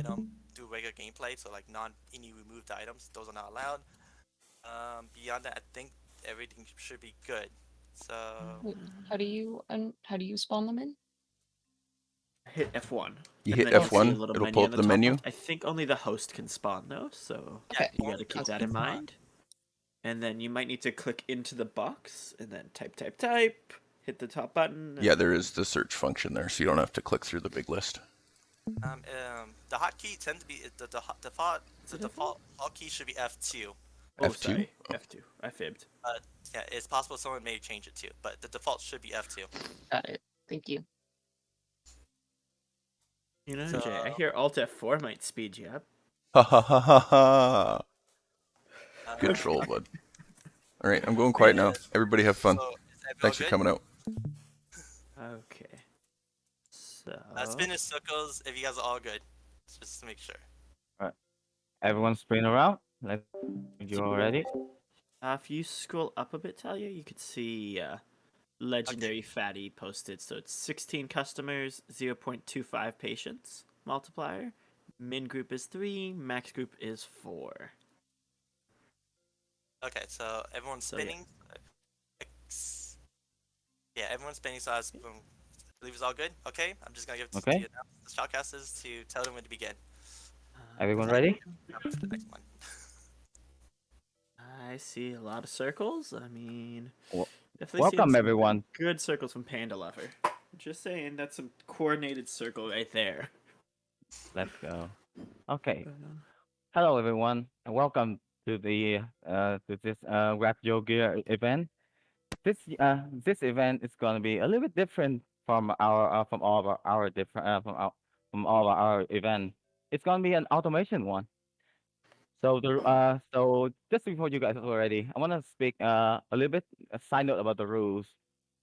item through regular gameplay, so like any removed items, those are not allowed. Beyond that, I think everything should be good. So, Wait, how do you spawn them in? Hit F1, You and hit then you'll see a F1, little it'll menu pull on up the the top menu. left. I think only the host can spawn though, so yeah, Okay. you only gotta the keep host that can in spawn. mind. And then you might need to click into the box and then type, hit the top button. Yeah, there is the search function there, so you don't have to click through the big list. The hotkey tends to be default. Is The it F1? default hotkey should be F2. Oh, F2? sorry, F2. I fibbed. Yeah, it's possible someone may change it too, but the default should be F2. Got it. Thank you. You know, So, Jay, I hear Alt F4 might speed you up. Ha ha ha ha ha. Good uh, troll, bud. All right, I'm going quiet now. Everybody have fun. So, is everyone Thanks for good? coming out. Okay. So. Spin in circles if you guys are all good, just to make sure. Everyone spin around. Like you already. If you scroll up a bit, Talia, you could see Legendary Fatty posted. So it's 16 customers, 0.25 patients multiplier. Min group is 3, max group is 4. Okay, so everyone's So, yeah. spinning. Yeah, everyone's spinning, so I believe it's all good. Okay, I'm just gonna give it to Okay. the shoutcasters to tell them when to begin. Everyone ready? To the next one. I see a lot of circles. I mean, Wel- definitely welcome, seeing some everyone. Good circles from Panda Lover. Just saying, that's some coordinated circle right there. Let's go. Okay. Hello, everyone, and welcome to this Rap Joe Gear event. This event is gonna be a little bit different from all of our different from all of our event. It's gonna be an automation one. So just before you guys are ready, I wanna speak a little bit a side note about the rules.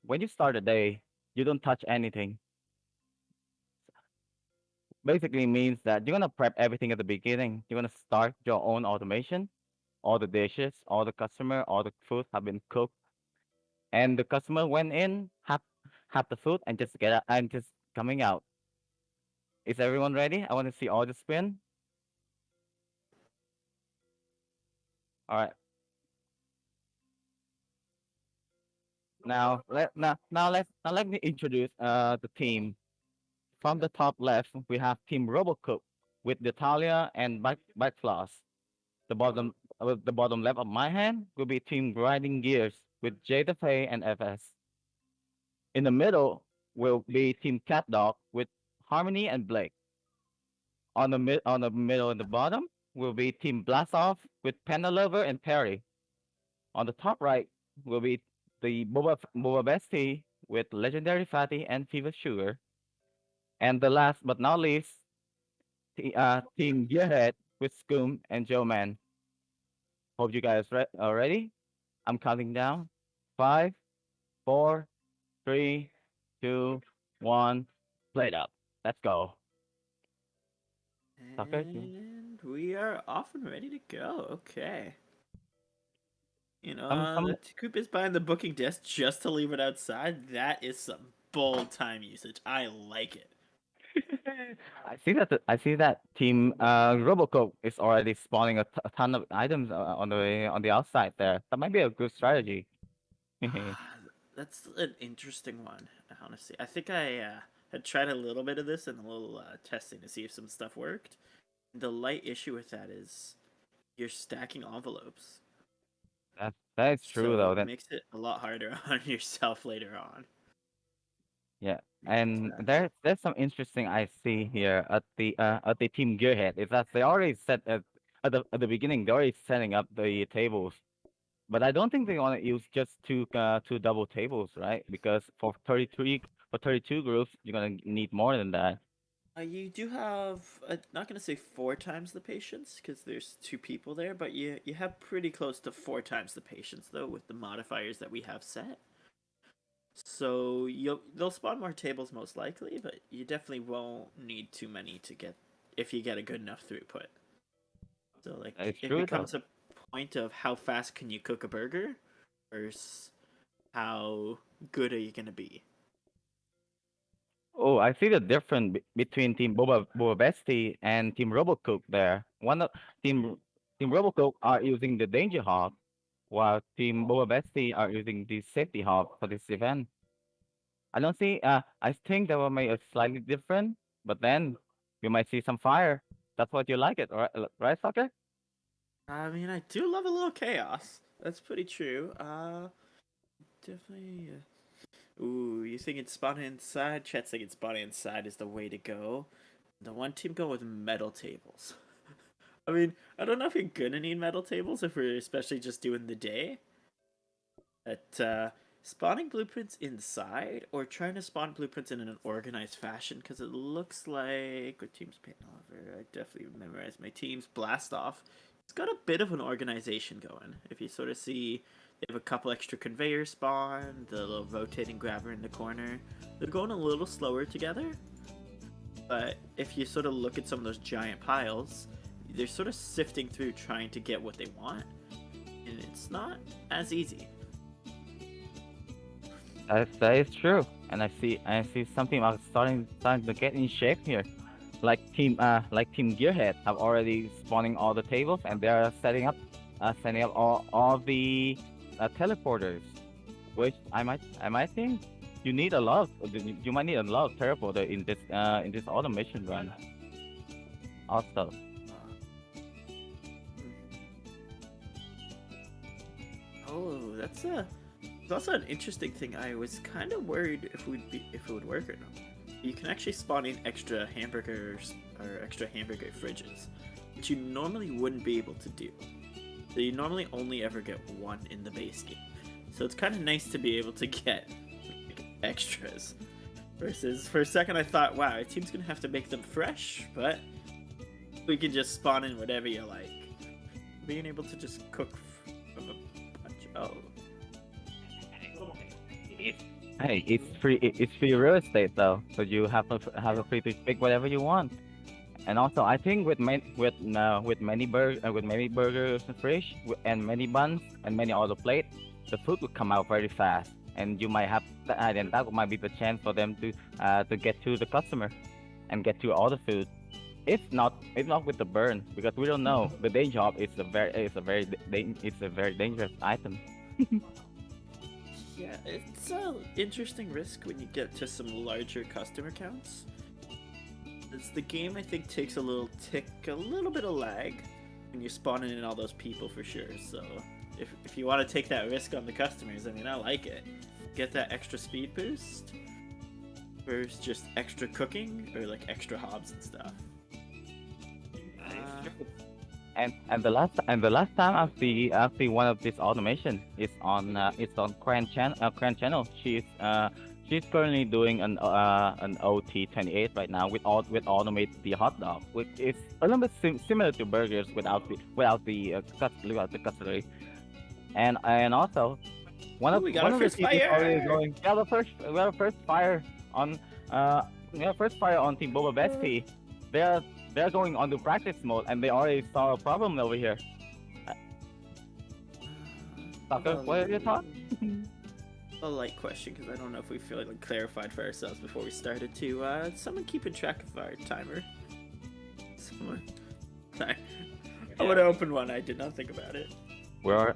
When you start a day, you don't touch anything. Basically means that you're gonna prep everything at the beginning. You're gonna start your own automation. All the dishes, all the customer, all the food have been cooked, and the customer went in, have the food, and just get out and just coming out. Is everyone ready? I want to see all the spin. All right. Now let me introduce the team. From the top left, we have Team Robocook with Natalia and Bike Floss. The bottom left of my hand will be Team Grinding Gears with Jada Faye and FS. In the middle will be Team Cat Dog with Harmony and Blake. On the middle and the bottom will be Team Blast Off with Panda Lover and Perry. On the top right will be the Boba Bestie with Legendary Fatty and Fever Sugar. And the last but not least, Team Gearhead with Scoom and Joe Man. Hope you guys are ready. I'm counting down. 5, 4, 3, 2, 1. Play it up. Let's go. Tucker, And we are off and ready to go. Okay. You know, some the Coop is buying the booking desk just to leave it outside. That is some bold time usage. I like it. I see that team Robocop is already spawning a ton of items on the outside there. That might be a good strategy. That's an interesting one, honestly. I think I had tried a little bit of this and a little testing to see if some stuff worked. The light issue with that is you're stacking envelopes. That is true So though. it That makes it a lot harder on yourself later on. yeah, and there's some interesting I see here at the team Gearhead is that they already set at the beginning they're already setting up the tables, but I don't think they want to use just two double tables, right? Because for 32 groups you're gonna need more than that. You do have, not going to say 4 times the patients, because there's 2 people there, but you have pretty close to 4 times the patients, though, with the modifiers that we have set. So they'll spawn more tables most likely, but you definitely won't need too many to get, if you get a good enough throughput. So, like, It's it true becomes though. a point of how fast can you cook a burger versus how good are you going to be. Oh, I see the difference between Team Boba Bestie and Team Robocook there. One of Team Robocook are using the Danger Hawk, while Team Boba Bestie are using the Safety Hawk for this event. I don't see. I think they will make a slightly different, but then you might see some fire. That's what you like it, right? Right, Soccer? I mean, I do love a little chaos. That's pretty true. Definitely. Ooh, you thinking spawn inside? Chet's thinking spawn inside is the way to go. The one team go with metal tables. I mean, I don't know if you're gonna need metal tables if we're especially just doing the day. But spawning blueprints inside or trying to spawn blueprints in an organized fashion, because it looks like what team's paying over. I definitely memorized my teams. Blast off. It's got a bit of an organization going. If you sort of see, they have a couple extra conveyors spawn, the little rotating grabber in the corner. They're going a little slower together, but if you sort of look at some of those giant piles, they're sort of sifting through trying to get what they want, and it's not as easy. That is true, and I see something are starting to get in shape here. Like Team Gearhead have already spawning all the tables, and they are setting up all the teleporters, which I might think you need a lot. You might need a lot of teleporter in this automation run. Also, Oh, it's also an interesting thing. I was kind of worried if it would work or not. You can actually spawn in extra hamburgers or extra hamburger fridges, which you normally wouldn't be able to do. So you normally only ever get one in the base game. So it's kind of nice to be able to get like, extras. Versus, for a second I thought, wow, our team's gonna have to make them fresh, but we can just spawn in whatever you like. Being able to just cook from a bunch. Oh. hey, it's free real estate though, so you have a free to pick whatever you want. And also, I think with many burgers and fish and many buns and many other plate, the food will come out very fast, and you might have and that might be the chance for them to get to the customer and get to all the food. It's not with the burn because we don't know. The day job is a very dangerous item. Yeah, it's an interesting risk when you get to some larger customer counts. It's the game I think takes a little bit of lag when you're spawning in all those people for sure. So if you want to take that risk on the customers, I mean, I like it. Get that extra speed boost versus just extra cooking or like extra hobs and stuff. And the last time I see one of this automation is on Cran channel. She's currently doing an OT28 right now with automate the hot dog, which is a little bit similar to burgers without the cutlery. And also We got one our of the first teams is already fire! going. Yeah, we have first fire on first fire on Team Boba Bestie. They're going on to practice mode, and they already saw a problem over here. Tucker, what are your thoughts? A light question because I don't know if we feel like clarified for ourselves before we started to someone keeping track of our timer. Someone. I would have opened one. I did not think about it.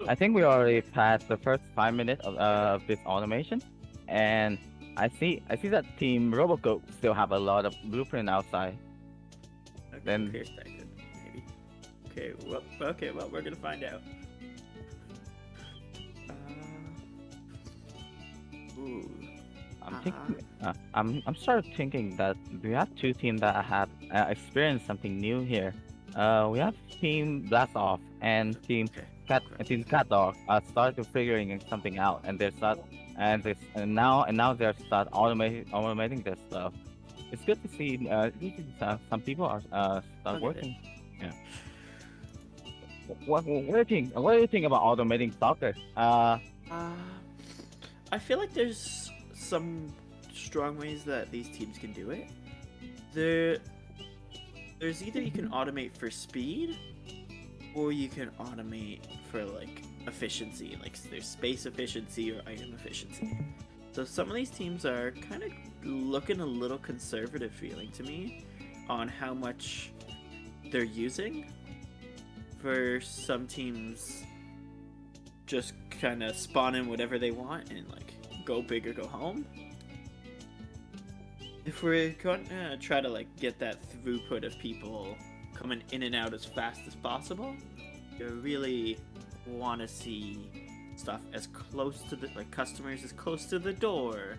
I think we already passed the first 5 minutes of this automation, and I see that Team Robocook still have a lot of blueprint outside. Okay, Then- clear stagnant, maybe. Okay, well, we're gonna find out. Ooh. I'm sort of thinking that we have two teams that have experienced something new here. We have Team Blast Off and Team Cat Dog started figuring something out, and now they're start automating their stuff. It's good to see some people are start working. Yeah. What do you think? What do you think about automating soccer? I feel like there's some strong ways that these teams can do it. There's either you can automate for speed, or you can automate for like efficiency, like there's space efficiency or item efficiency. So some of these teams are kind of looking a little conservative feeling to me on how much they're using. For some teams, just kind of spawn in whatever they want and like go big or go home. If we're going to try to like get that throughput of people coming in and out as fast as possible, you really want to see stuff as close to the customers as close to the door,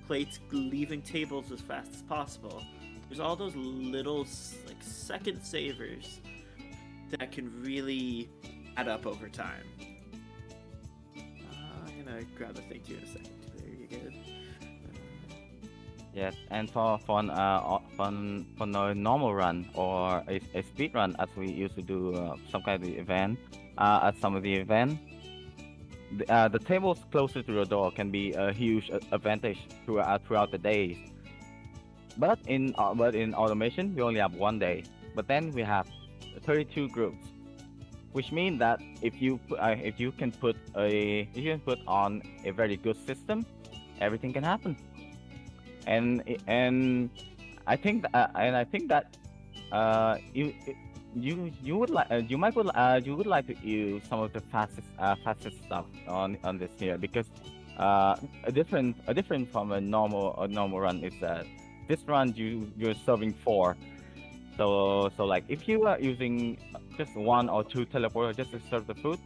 plates leaving tables as fast as possible. There's all those little like second savers that can really add up over time. I'm gonna grab the thing too in a second. There you go. Yes, and for a normal run or a speed run, as we used to do some kind of event, at some of the event, the tables closer to the door can be a huge advantage throughout the days. But in automation, we only have 1 day. But then we have 32 groups, which means that if you can put on a very good system, everything can happen. And I think that you would like to use some of the fastest stuff on this here, because a different from a normal run is that this run you're serving 4. So like if you are using just 1 or 2 teleporters just to serve the food,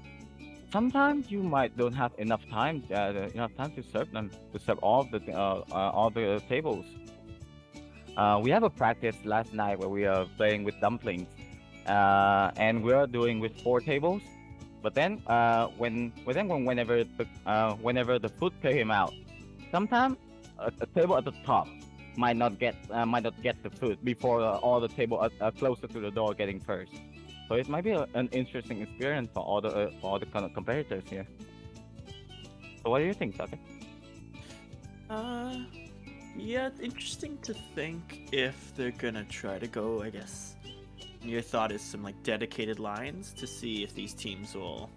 sometimes you might don't have enough time to serve all the tables. We have a practice last night where we are playing with dumplings, and we are doing with 4 tables. But then whenever the food came out, sometimes a table at the top might not get the food before all the table are closer to the door getting first. So it might be an interesting experience for all the kind of competitors here. So what do you think, Sake? Yeah, it's interesting to think if they're gonna try to go, I guess. Your thought is some like dedicated lines to see if these teams will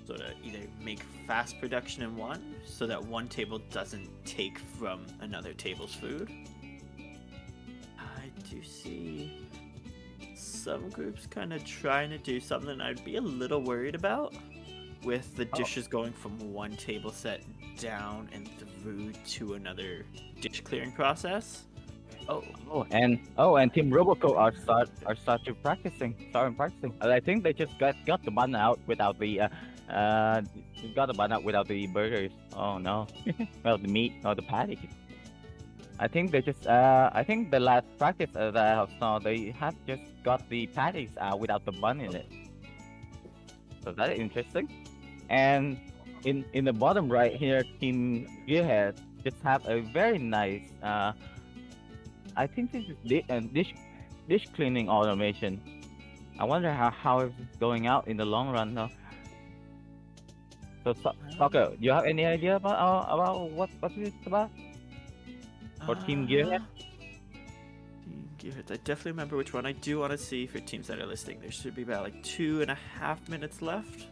sort of either make fast production in one, so that one table doesn't take from another table's food. I do see some groups kind of trying to do something I'd be a little worried about, with the dishes going from one table set down and through to another dish clearing process. And Team Roboco are starting practicing. And I think they just got the bun out without the burgers. Oh no, well, the meat or the patty. I think the last practice that I have saw, they have just got the patties out without the bun in it. So that is interesting. And in the bottom right here, Team Gearhead just have a very nice. I think this is dish cleaning automation. I wonder how it's going out in the long run though. So Soccer, do you have any idea about what it's about? For Team Gearhead? Team Gearhead. I definitely remember which one. I do want to see for teams that are listening. There should be about like 2.5 minutes left.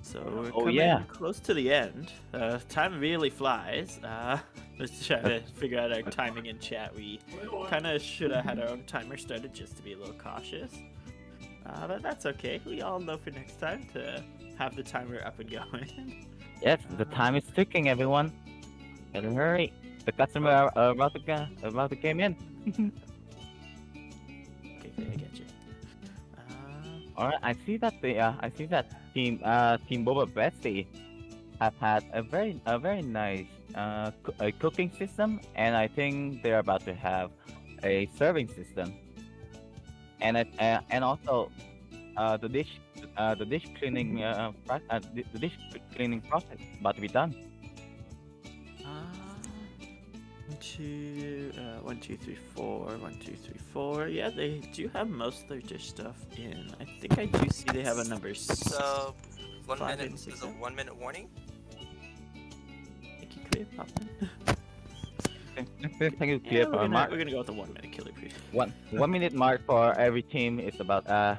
So we're coming close to the end. Time really flies. Let's try to figure out our timing in chat. We kind of should have had our own timer started just to be a little cautious. But that's okay. We all know for next time to have the timer up and going. Yes, the time is ticking, everyone. Better hurry. The customer are about to come in. Okay, I get you. All right, I see that Team Boba Bestie have had a very nice a cooking system, and I think they're about to have a serving system, and also the dish cleaning the dish cleaning process about to be done. 1, 2, 3, 4. 1, 2, 3, 4. Yeah, they do have most of their dish stuff in. I think I do see they have a number. So, 1 5 minute and 6 is a 1 minute warning. Thank you, Clear Popman. Thank you, Yeah, Clear we're Mark. gonna go with the 1 minute killer pre. 1 minute mark for every team is about to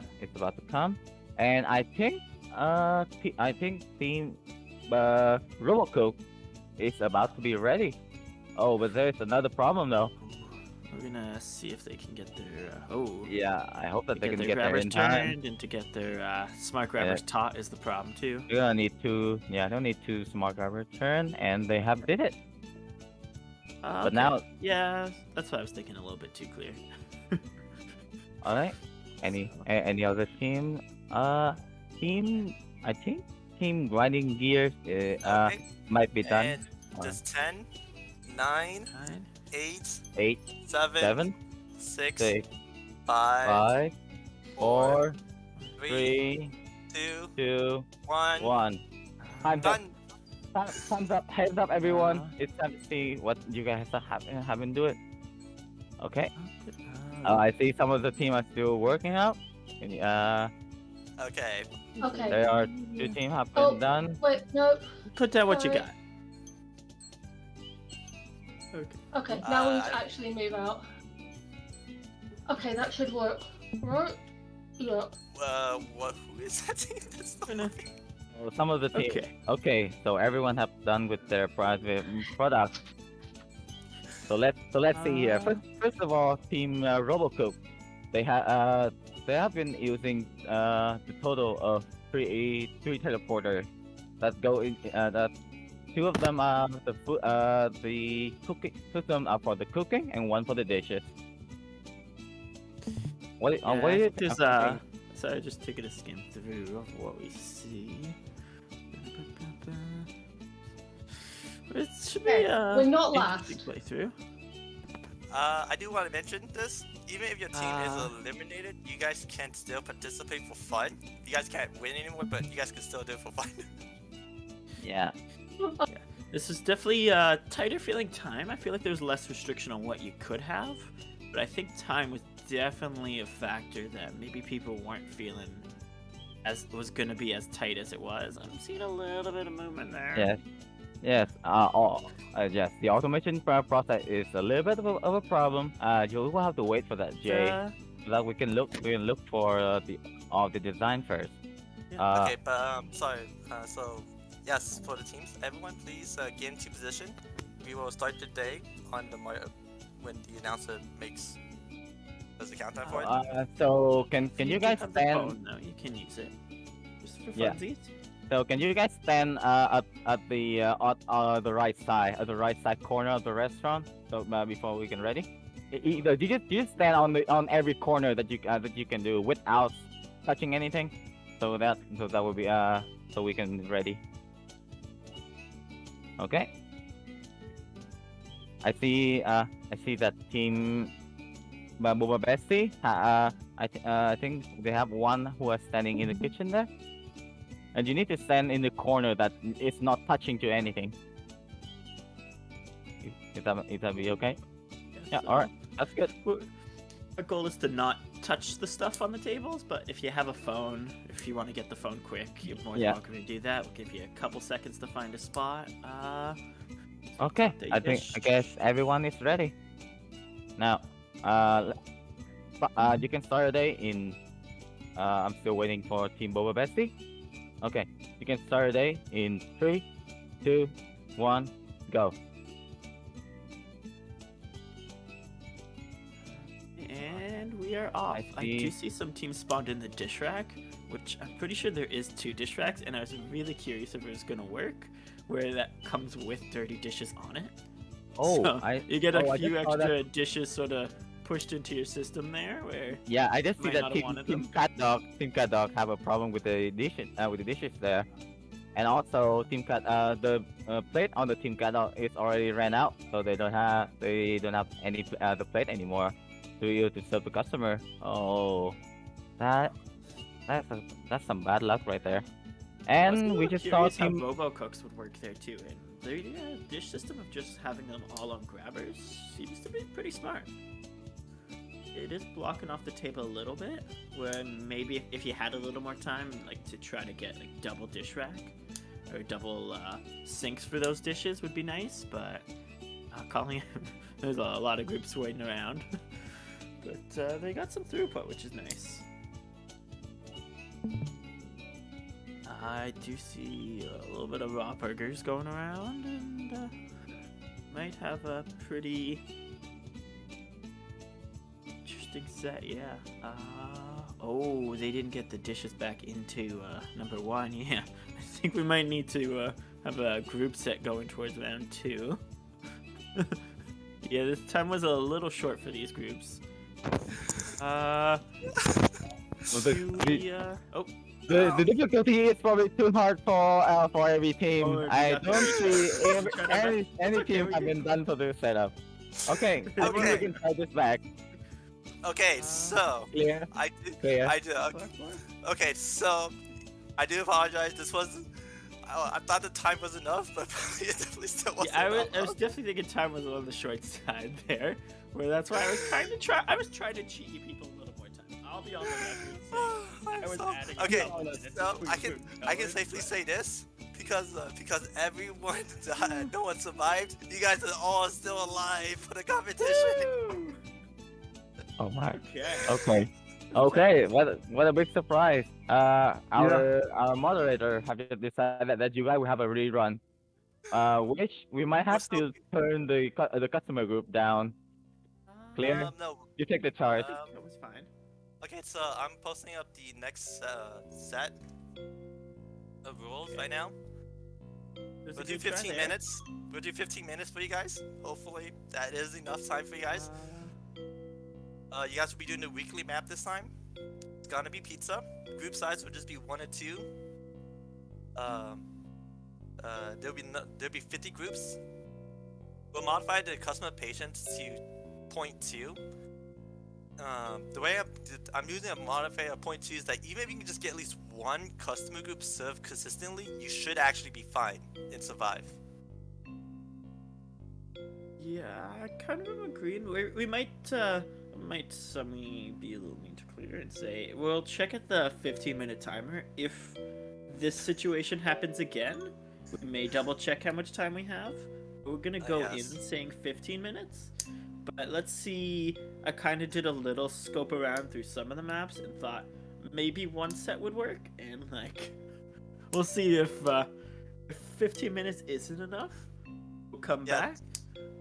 come, and I think Team Robocoke is about to be ready. Oh, but there's another problem though. We're gonna see if they can get their Yeah, I hope that they can their get there grabbers in time. turned and to get their smart grabbers taught is the problem too. You're gonna need two. Yeah, they'll need two smart grabber turn, and they have did it. But now, yeah, that's why I was thinking a little bit too clear. all right. Any other team? Team. I think team grinding gears. Okay. Might be done. And just 10, 9, 8, 8, 7, 7, 6, 6, 5, 5, 4, 3, 3, 2, 2, 1. 1. Time's up. Done. Thumbs up, heads up, everyone. It's time to see what you guys have been doing. Okay. I see some of the team are still working out. Okay. Okay. There are 2 teams have been Oh. done. Wait, no. Put down what you Alright. got. Okay. Okay, now we need I- to actually move out. Okay, that should work. Right? Yeah. Who is that team? That's not working. Well, some of the team. Okay. Okay, so everyone have done with their private product. So let's see here. First of all, Team Robocoop, they have been using the total of three teleporters that go in that 2 of them are the cooking system are for the cooking and 1 for the dishes. What Yeah, what I is think there's sorry, just taking a skim through of what we see. It should be We're not interesting last. playthrough. I do want to mention this. Even if your team is Uh. eliminated, you guys can still participate for fun. You guys can't win anymore, but you guys can still do it for fun. Yeah. This is definitely a tighter feeling time. I feel like there was less restriction on what you could have, but I think time was definitely a factor that maybe people weren't feeling as was gonna be as tight as it was. I'm seeing a little bit of movement there. Yes. Yes. Yes. The automation process is a little bit of a problem. You will have to wait for that, Jay, so that we can look for the design first. Okay, but sorry. So yes, for the teams, everyone please get into position. We will start the day on the when the announcer does the countdown for it. So can If you do guys have the stand? phone, though, you can use it. Just for Yeah. funsies. So can you guys stand at the right side corner of the restaurant? So before we can ready, either you just stand on every corner that you can do without touching anything. So that will be so we can ready. Okay. I see that team Boba Bestie. I think they have one who is standing in the kitchen there. And you need to stand in the corner that is not touching to anything. Is that be okay? Yeah, so alright. That's good. Our goal is to not touch the stuff on the tables, but if you have a phone, if you want to get the phone quick, you're more than Yeah. welcome to do that. We'll give you a couple seconds to find a spot. Okay. They I just- guess everyone is ready. Now, you can start your day in I'm still waiting for Team Boba Bestie. Okay. You can start your day in 3, 2, 1, go. And we are off. I do see some teams spawned in the dish rack, which I'm pretty sure there is 2 dish racks, and I was really curious if it was gonna work, where that comes with dirty dishes on it. Oh, So you get a I few just saw that. extra dishes sort of pushed into your system there, where Yeah, I just see Might that not have Team, wanted team them. Cat Dog have a problem with the dishes there, and also the plate on the Team Cat Dog is already ran out, so they don't have any the plate anymore to serve the customer. Oh, that's some bad luck right there. I was a And we little just saw curious how Team. RoboCooks would work there too, and their dish system of just having them all on grabbers seems to be pretty smart. It is blocking off the table a little bit, when maybe if you had a little more time, like to try to get like double dish rack or double sinks for those dishes would be nice. But calling there's a lot of groups waiting around, but they got some throughput, which is nice. I do see a little bit of raw burgers going around, and might have a pretty interesting set, yeah. Oh, they didn't get the dishes back into number 1, yeah. I think we might need to have a group set going towards round 2. Yeah, this time was a little short for these groups. Well, Oh. the difficulty is probably too hard for every team. Oh, I got don't see Trying to any okay, team we have can- been done for this setup. Okay, I think we Okay. can try this back. Okay, so Clear, I do. clear. I do. Okay, so I do apologize. This was. I thought the time was enough, but it definitely still wasn't. Yeah, I enough. was definitely thinking time was on the short side there. Where that's why I was trying to cheat you people a little more time. I'll be on the record saying I'm I was so- adding a okay, couple minutes so before I you can moved I can going, safely so- say this because everyone died, no one survived. You guys are all still alive for the competition. Woo! Oh my. Okay. Okay. Okay. What a big surprise. Our moderator have just decided that you guys will have a rerun. Which we might have to turn the customer group down. Clear? No. You take the charge. That was fine. Okay, so I'm posting up the next set of rules right now. There's a We'll do good try 15 there. minutes. We'll do 15 minutes for you guys. Hopefully that is enough time for you guys. You guys will be doing the weekly map this time. It's gonna be pizza. Group size will just be 1 or 2. There'll be 50 groups. We'll modify the customer patience to 0.2. The way I'm using a modifier of 0.2 is that even if you can just get at least one customer group served consistently, you should actually be fine and survive. Yeah, I kind of am agreeing. We might suddenly be a little mean to Clear and say we'll check at the 15-minute timer. If this situation happens again, we may double check how much time we have. We're gonna go yes. in saying 15 minutes, but let's see. I kind of did a little scope around through some of the maps and thought maybe one set would work, and like we'll see if 15 minutes isn't enough. We'll come Yeah. back,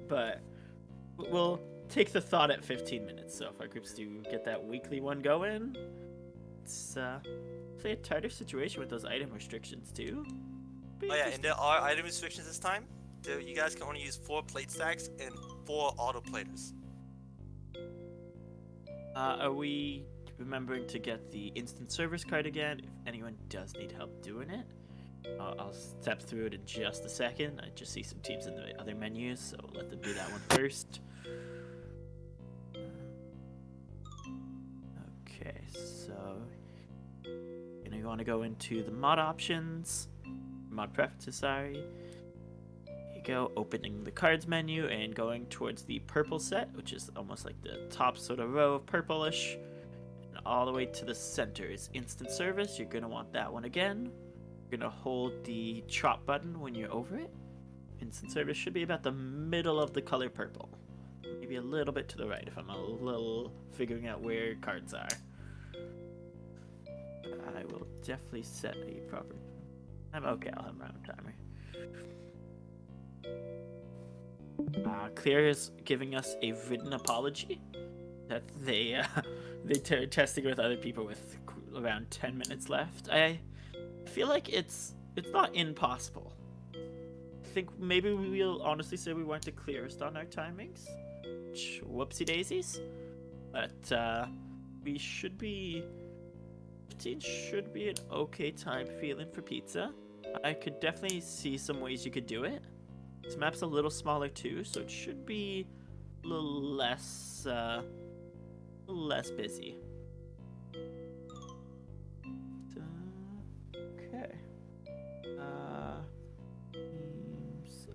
but we'll take the thought at 15 minutes. So if our groups do get that weekly one going, it's say a tighter situation with those item restrictions too. Be Oh yeah, and interesting. there are item restrictions this time. You guys can only use 4 plate stacks and 4 auto platers. Are we remembering to get the instant service card again? If anyone does need help doing it, I'll step through it in just a second. I just see some teams in the other menus, so let them do that one first. Okay, so you want to go into the mod options, mod preferences, sorry. Here you go, opening the cards menu and going towards the purple set, which is almost like the top sort of row of purplish, and all the way to the center is instant service. You're gonna want that one again. You're gonna hold the chop button when you're over it. Instant service should be about the middle of the color purple, maybe a little bit to the right if I'm a little figuring out where cards are. I will definitely set a proper. I'm okay. I'll have my own timer. Clear is giving us a written apology that they're testing with other people with around 10 minutes left. I feel like it's not impossible. I think maybe we'll honestly say we weren't the clearest on our timings. Whoopsie daisies. But we should be. 15 should be an okay time feeling for pizza. I could definitely see some ways you could do it. This map's a little smaller too, so it should be a little less busy. Okay. Teams,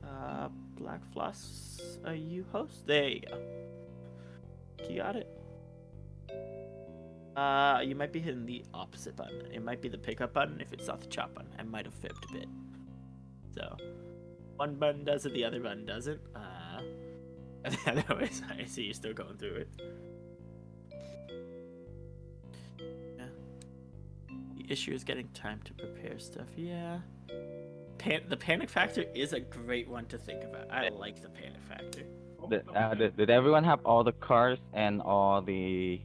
Black Floss, are you host? There you go. You got it. You might be hitting the opposite button. It might be the pickup button if it's not the chop button. I might have fibbed a bit. So, one button does it, the other button doesn't. Otherwise, I see you're still going through it. Yeah. The issue is getting time to prepare stuff. Yeah. the panic factor is a great one to think about. I like the panic factor. Did everyone have all the cards and all the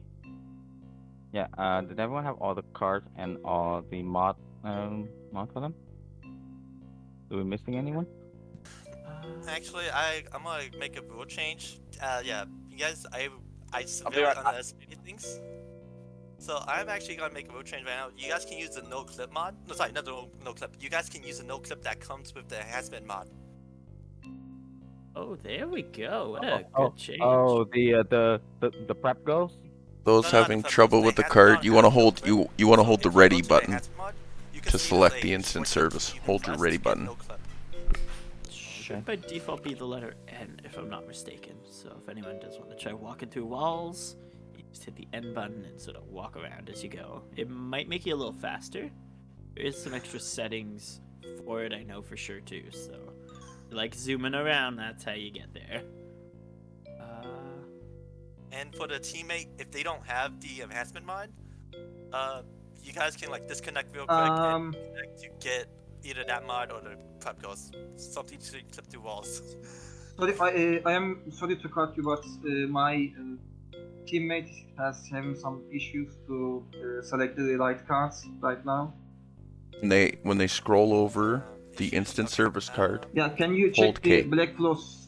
did everyone have all the cards and all the mod for them? Are we missing anyone? Actually, I'm gonna make a rule change. Yeah, you guys, I be severely right back. underestimated things. So I'm actually gonna make a rule change right now. You guys can use the no clip mod. No, sorry, not the no clip. You guys can use the no clip that comes with the enhancement mod. Oh, there we go. What a Oh, good change. oh, the prep goes. Those No, no, having the clip trouble goes with the enhancement card, mod you want to has no hold clip. you want to So hold the if you go ready to button enhancement mod, you can to use select a the instant 14 service. even Hold your press ready to get button. no clip. Should by default be the letter N, if I'm not mistaken. So if anyone does want to try walking through walls, you just hit the N button and sort of walk around as you go. It might make you a little faster. There is some extra settings for it, I know for sure too. So, like zooming around, that's how you get there. And for the teammate, if they don't have the enhancement mod, you guys can like disconnect real quick and connect to get either that mod or the prep goes. Something to clip through walls. Sorry, I am sorry to cut you, but my teammate has having some issues to select the right cards right now. And when they scroll over the instant service card, Yeah, can you Hold check the K. back close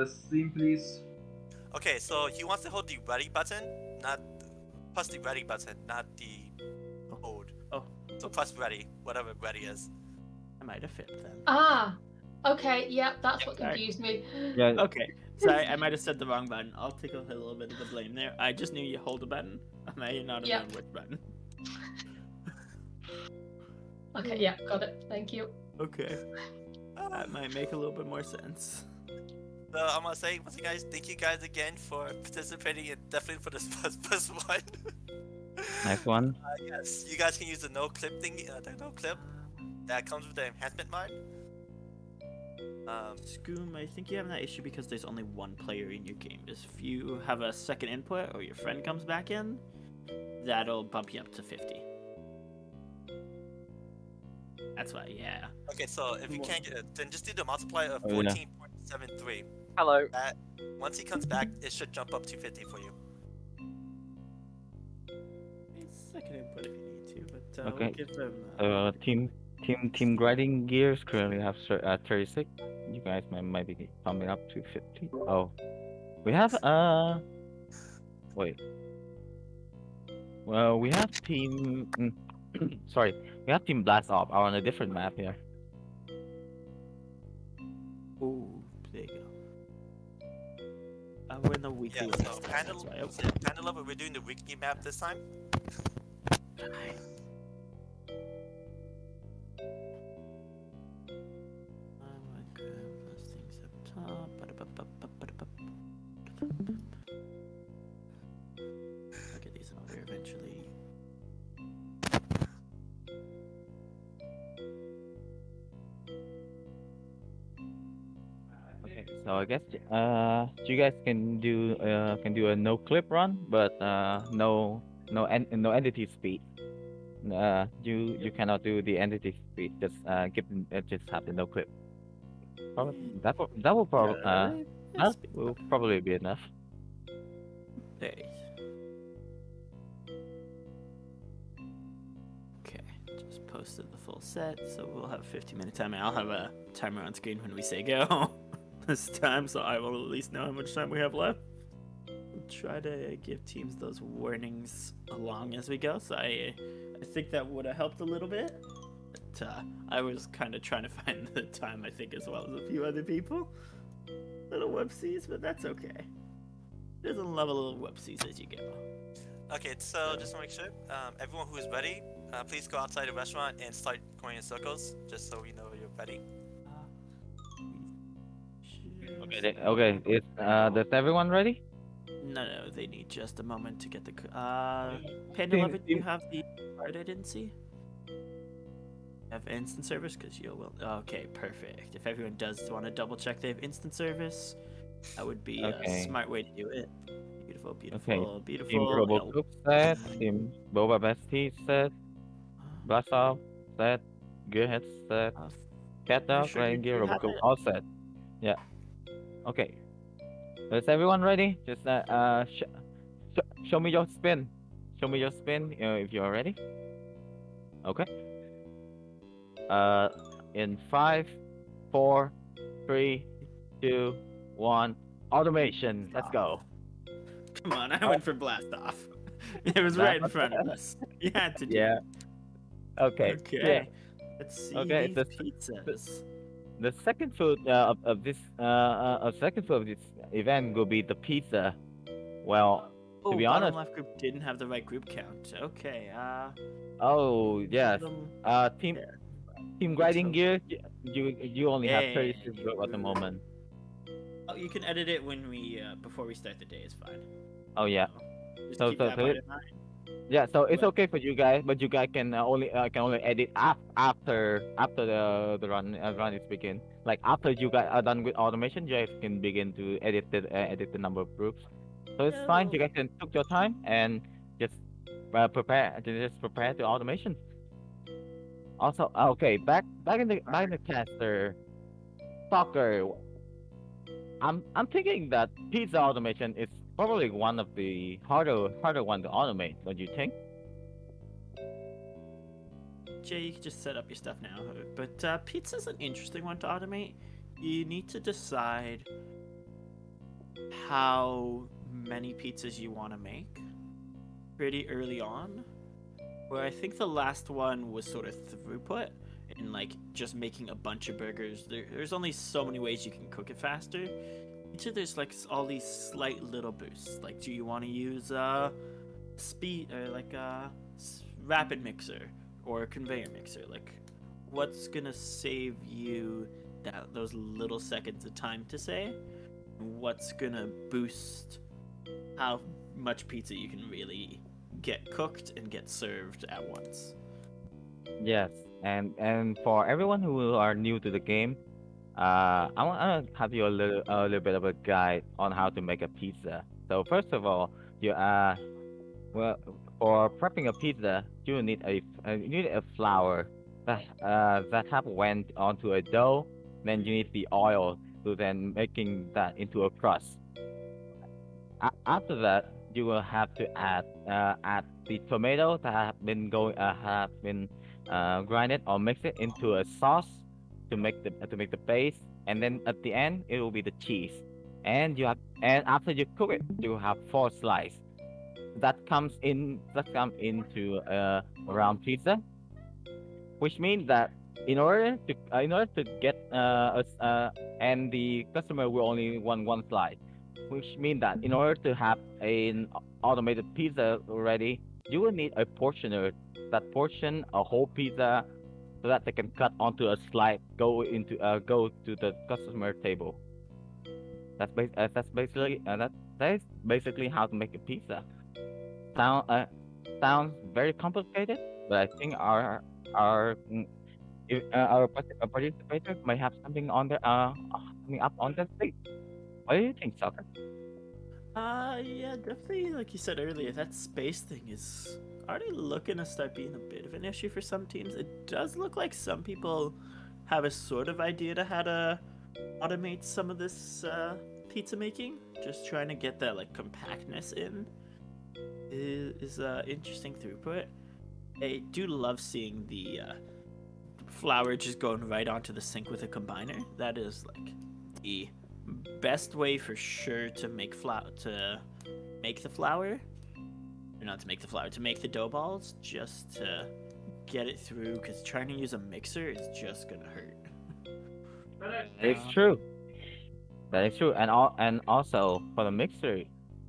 stream, please? Okay, so he wants to hold the ready button, not press the ready button, not the hold. Oh. So press ready, whatever ready is. I might have fit then. Ah, okay, yeah, that's what Sorry. confused me. Yeah. Okay, sorry, I might have said the wrong button. I'll take a little bit of the blame there. I just knew you hold a button. I may not have known which button. Okay, yeah, got it. Thank you. Okay. That might make a little bit more sense. So I'm gonna say once again, guys, thank you guys again for participating and definitely for this first one. Next one. Yes, you guys can use the no clip thing, the no clip that comes with the enhancement mod. Scoom, I think you're having that issue because there's only one player in your game. If you have a second input or your friend comes back in, that'll bump you up to 50. That's why, yeah. Okay, so if you can't get it, then just do the multiplier of Oh, yeah. 14.73. Hello. Once he comes back, it should jump up to 50 for you. It's second input if you need to, but Okay. we'll give them. Team grinding gears currently have 36. You guys might be coming up to 50. Oh, we have wait. Well, we have team. Sorry, we have team blast off on a different map here. Ooh, there you go. We're in the weekly. Yeah, so list, kind that's of, why. Okay. we're doing the weekly map this time. Those things up top. I'll get these in order eventually. Okay, so I guess you guys can do a no clip run, but no entity speed. You cannot do the entity speed. Just just have the no clip. That will probably that will probably be enough. There. Okay, just posted the full set, so we'll have a 15-minute timer. I'll have a timer on screen when we say go this time, so I will at least know how much time we have left. We'll try to give teams those warnings along as we go, so I think that would have helped a little bit. But I was kind of trying to find the time, I think, as well as a few other people. Little whoopsies, but that's okay. There's a level of whoopsies as you go. Okay, so just to make sure, everyone who is ready, please go outside the restaurant and start going in circles, just so we know you're ready. Okay. Does everyone ready? No, they need just a moment to get the. Panda Lover, do you have the card I didn't see? Have instant service? Because you will. Okay, perfect. If everyone does want to double check they have instant service, that would be a smart way to do it. Beautiful, beautiful, beautiful. Team Robocoop set, Team Boba Bestie set, Blast off set, gear headset, Uh, cat are you dog, sure riding gear, you have Robocoop, it? all set. Yeah. Okay. Is everyone ready? Just show me your spin. Show me your spin if you're ready. Okay. Uh, in five, four, three, two, one. Automation. Let's go. Come on, I Oh, went for blast off. It was that. right in front of us. You had to do Yeah. it. Okay. Yeah. Okay. Let's see Okay. these The, pizzas. the second food of this second food of this event will be the pizza. Well, to Oh, be bottom honest, left group didn't have the right group count. Okay, oh yes. bottom, Team yeah, team the grinding toast. gear. You only have 36 Hey, votes at the moment. oh, you can edit it when we before we start the day. It's fine. Oh yeah. Just So keep so that so part it, in mind. yeah. So it's But okay for you guys, but you guys can only edit after the run is begin. Like after you guys are done with automation, you guys can begin to edit the number of groups. So it's fine. You no. guys can took your time and just prepare the automation. Also, okay, back in the caster soccer. I'm thinking that pizza automation is probably one of the harder one to automate. Don't you think? Jay, you can just set up your stuff now. But pizza's an interesting one to automate. You need to decide how many pizzas you want to make pretty early on. Where I think the last one was sort of throughput and like just making a bunch of burgers. There's only so many ways you can cook it faster. Each of there's like all these slight little boosts. Like, do you want to use speed or like a rapid mixer or a conveyor mixer? Like, what's gonna save you those little seconds of time to say? And what's gonna boost how much pizza you can really get cooked and get served at once? Yes. And for everyone who are new to the game, I want to have you a little bit of a guide on how to make a pizza. So first of all, you well for prepping a pizza, you need you need a flour that have went onto a dough. Then you need the oil to then making that into a crust. After that, you will have to add the tomato that have been grinded or mix it into a sauce to make the base, and then at the end it will be the cheese. And after you cook it, you have four slices that come into a round pizza, which means that in order to get and the customer will only want one slice, which means that in order to have an automated pizza ready, you will need a portioner that portion a whole pizza so that they can cut onto a slice, go to the customer table. That is basically how to make a pizza. Sound sounds very complicated, but I think our if, our participators might have something on their coming up on their plate. What do you think, Soccer? Yeah, definitely. Like you said earlier, that space thing is already looking to start being a bit of an issue for some teams. It does look like some people have a sort of idea to how to automate some of this pizza making. Just trying to get that like compactness in is interesting throughput. I do love seeing the flour just going right onto the sink with a combiner. That is like the best way for sure to make the flour, or not to make the flour, to make the dough balls, just to get it through, because trying to use a mixer is just gonna hurt. It's Uh, true. That is true. And also for the mixer,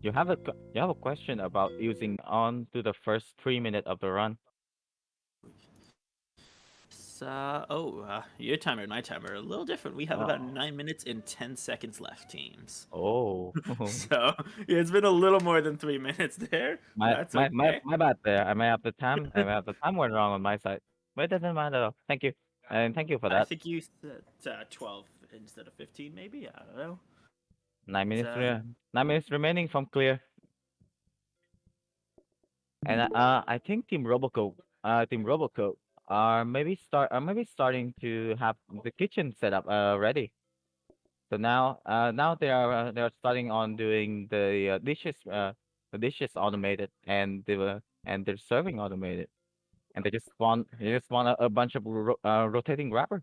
you have a question about using on to the first 3 minutes of the run. Your timer and my timer are a little different. We have about Oh. 9 minutes and 10 seconds left, teams. Oh. So yeah, it's been a little more than 3 minutes there. But that's okay. My bad there. I may have the time went wrong on my side. But it doesn't matter though. Thank you. And thank you for I that. think you said 12 instead of 15, maybe. I don't know. 9 minutes Uh, 9 minutes remaining from clear. And I think Team Roboco are maybe starting to have the kitchen set up ready. So now they are starting on doing the dishes automated, and they're serving automated, and they just want a bunch of rotating wrapper.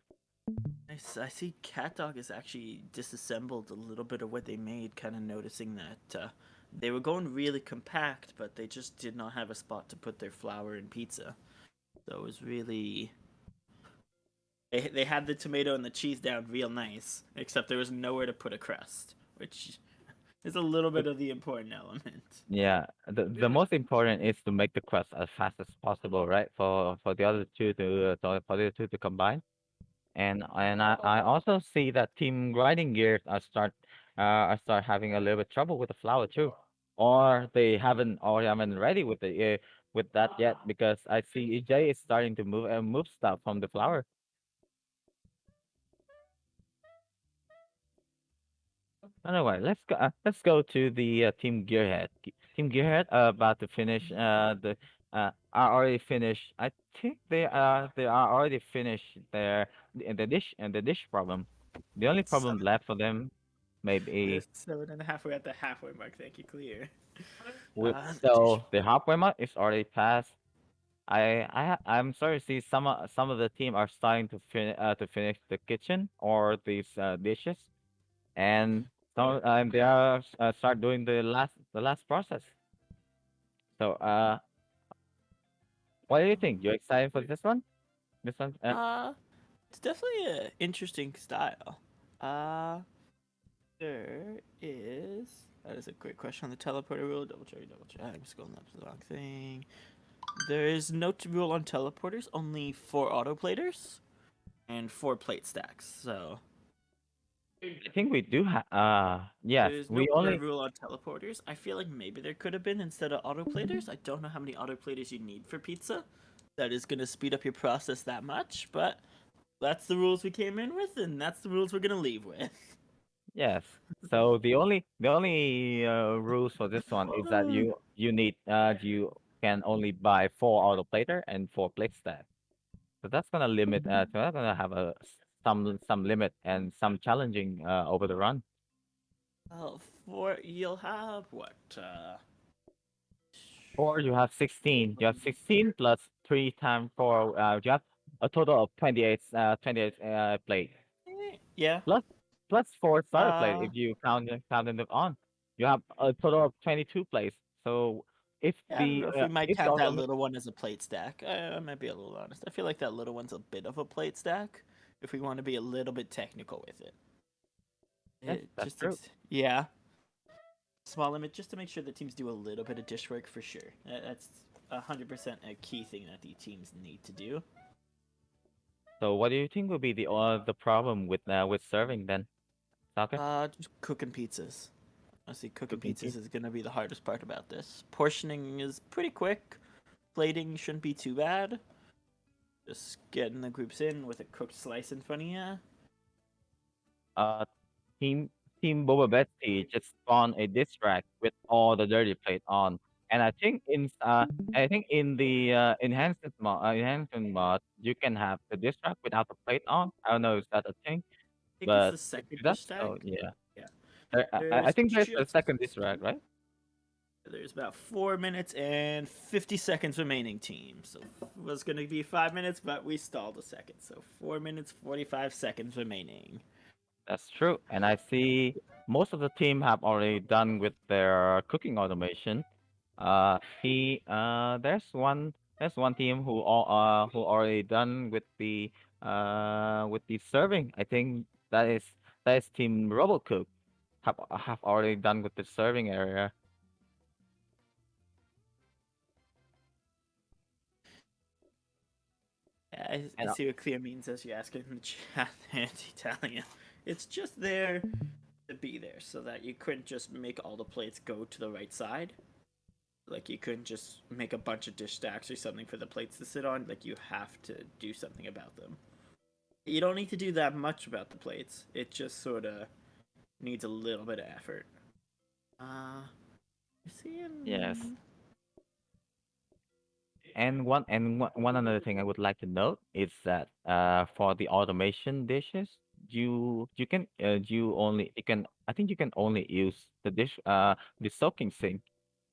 I see Cat Dog has actually disassembled a little bit of what they made, kind of noticing that they were going really compact, but they just did not have a spot to put their flour and pizza. So it was really. They had the tomato and the cheese down real nice, except there was nowhere to put a crust, which is a little bit of the important element. Yeah, the most important is to make the crust as fast as possible, right? For the other two for the other two to combine. And I also see that team grinding gears are start having a little bit trouble with the flour too, or haven't ready with that yet, because I see EJ is starting to move stuff from the flour. Anyway, let's go to the team Gearhead. Team Gearhead are about to finish the are already finished. I think they are already finished the dish problem. The only problem Seven. left for them We're maybe 7.5. We're at the halfway mark. Thank you, clear. The dish. so the halfway mark is already passed. I'm sorry to see some of the team are starting to finish the kitchen or these dishes, and some they are start doing the last process. So what do you think? You excited for this one? This one? It's definitely an interesting style. There is. That is a great question on the teleporter rule. Double check. I'm scrolling up to the wrong thing. There is no rule on teleporters. Only 4 autoplaters and 4 plate stacks. So I think we do have. Yes, there's no we only. rule on teleporters. I feel like maybe there could have been instead of autoplaters. I don't know how many autoplaters you need for pizza. That is going to speed up your process that much, but that's the rules we came in with, and that's the rules we're going to leave with. Yes. So the only rules for this one is that you can only buy 4 autoplater and 4 plate stack. So that's gonna limit. So that's gonna have some limit and some challenging over the run. Well, you'll have what? Or you have 16. You have 16 plus 3 times 4. You have a total of 28 plate. Yeah. Plus 4 starter plate Uh, if you count them on. You have a total of 22 plates. So if yeah, I don't the know if we might if the count that auto little one as a plate stack. I might be a little honest. I feel like that little one's a bit of a plate stack if we want to be a little bit technical with it. yes, that's true. Yeah. Small limit just to make sure the teams do a little bit of dish work for sure. That's 100% a key thing that the teams need to do. So what do you think would be the problem with serving then? Soccer? Just cooking pizzas. Honestly, cooking Cooking pizzas is gonna be the hardest part about this. Portioning is pretty quick. Plating shouldn't be too bad. Just getting the groups in with a cooked slice in front of you. Uh, team Team Boba Betsy just spawned a diss track with all the dirty plate on, and I think in the enhancement mod you can have the diss track without the plate on. I don't know if that's a thing, I think it's but the if second dish that's stack. so, yeah. Yeah. I There's think there's a just second diss track, right? There's about 4 minutes and 50 seconds remaining, team. So it was going to be 5 minutes, but we stalled a second. So 4 minutes, 45 seconds remaining. That's true, and I see most of the team have already done with their cooking automation. There's one team who already done with the serving. I think that is Team RoboCook have already done with the serving area. Yeah, I And see what clear means as you ask it in the chat, anti-Italian. It's just there to be there so that you couldn't just make all the plates go to the right side. Like, you couldn't just make a bunch of dish stacks or something for the plates to sit on. Like, you have to do something about them. You don't need to do that much about the plates. It just sort of needs a little bit of effort. You see him? yes, One another thing I would like to note is that for the automation dishes, I think you can only use the soaking sink,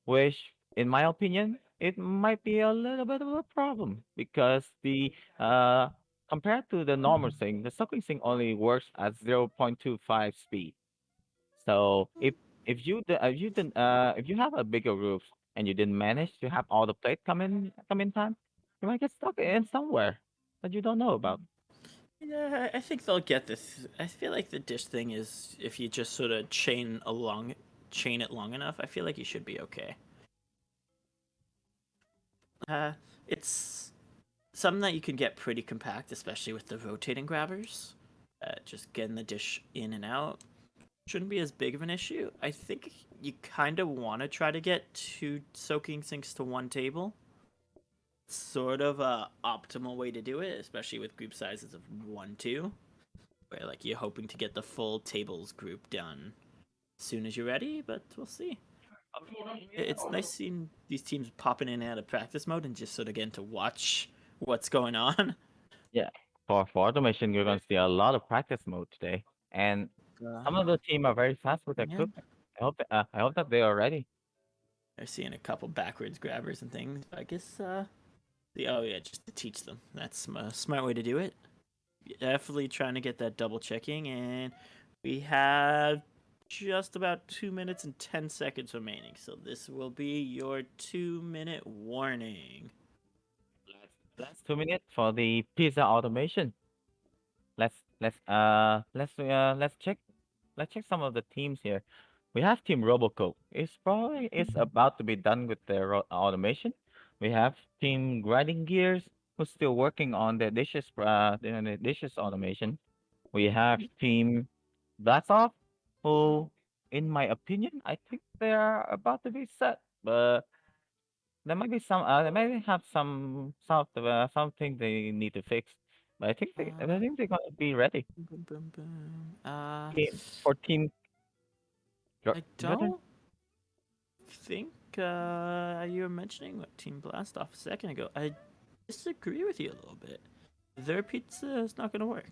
which in my opinion it might be a little bit of a problem because the compared to the normal sink, the soaking sink only works at 0.25 speed. So if you have a bigger roof and you didn't manage to have all the plate come in time, you might get stuck in somewhere that you don't know about. Yeah, I think they'll get this. I feel like the dish thing is if you just sort of chain it long enough, I feel like you should be okay. It's something that you can get pretty compact, especially with the rotating grabbers. Just getting the dish in and out shouldn't be as big of an issue. I think you kind of want to try to get 2 soaking sinks to 1 table. Sort of a optimal way to do it, especially with group sizes of 1, 2, where like you're hoping to get the full tables group done as soon as you're ready. But we'll see. It's nice seeing these teams popping in and out of practice mode and just sort of getting to watch what's going on. Yeah, for automation, you're gonna see a lot of practice mode today, and some of the team are very fast with their Yeah. equipment. I hope that they are ready. They're seeing a couple backwards grabbers and things. I guess just to teach them. That's a smart way to do it. Definitely trying to get that double checking, and we have just about 2 minutes and 10 seconds remaining. So this will be your 2-minute warning. Last 2 minutes for the pizza automation. Let's check some of the teams here. We have Team Robocoke. It's about to be done with their automation. We have Team Grinding Gears, who's still working on the dishes automation. We have Team Blast who, in my opinion, I think they are about to be set, but there might be they might have something they need to fix. But I think they're gonna be ready. Boom, boom, boom. For team. I don't think you were mentioning what Team Blast off a second ago. I disagree with you a little bit. Their pizza is not going to work.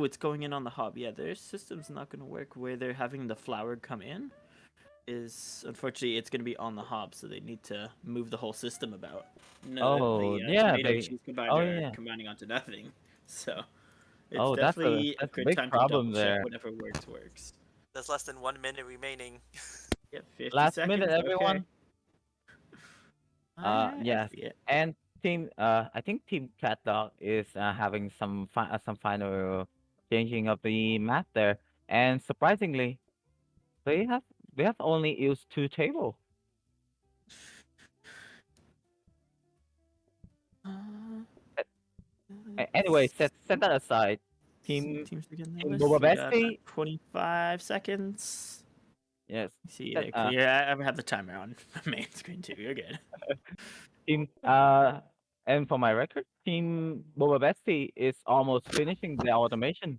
It's going in on the hob. Yeah, their system's not going to work where they're having the flour come in. Unfortunately it's going to be on the hob, so they need to move the whole system about. Tomato cheese combining onto nothing. So it's definitely that's a good big time problem to double check there. whatever works. There's less than 1 minute remaining. Yep, 50 Last seconds. minute, everyone. Okay. Yes. And I think Team Cat Dog is having some final changing of the map there, and surprisingly, they have only used 2 tables. Anyway, set that aside. Team Boba Bestie. 25 seconds. Yes. See, I have the timer on my main screen too. You're good. Team and for my record, Team Boba Bestie is almost finishing the automation.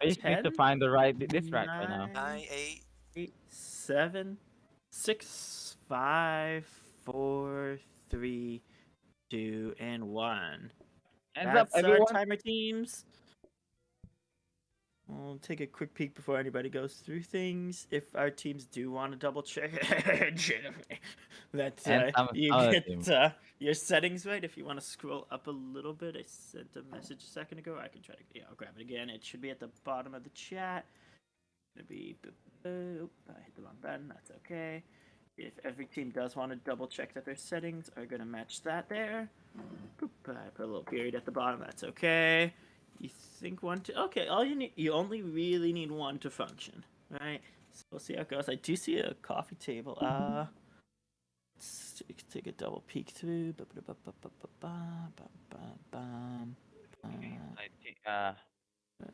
I just need to 10, find the right right now. 9, 8, 7, 6, 5, 4, 3, 2, and 1. Hands That's up, everyone. our timer, teams. We'll take a quick peek before anybody goes through things. If our teams do want to double check that you get your settings right. If you want to scroll up a little bit, I sent a message a second ago. I can try to I'll grab it again. It should be at the bottom of the chat. It'll be I hit the wrong button. That's okay. If every team does want to double check that their settings are going to match that there. I put a little period at the bottom. That's okay. You think 1 to okay? You only really need 1 to function, right? So we'll see how it goes. I do see a coffee table. Let's take a double peek through.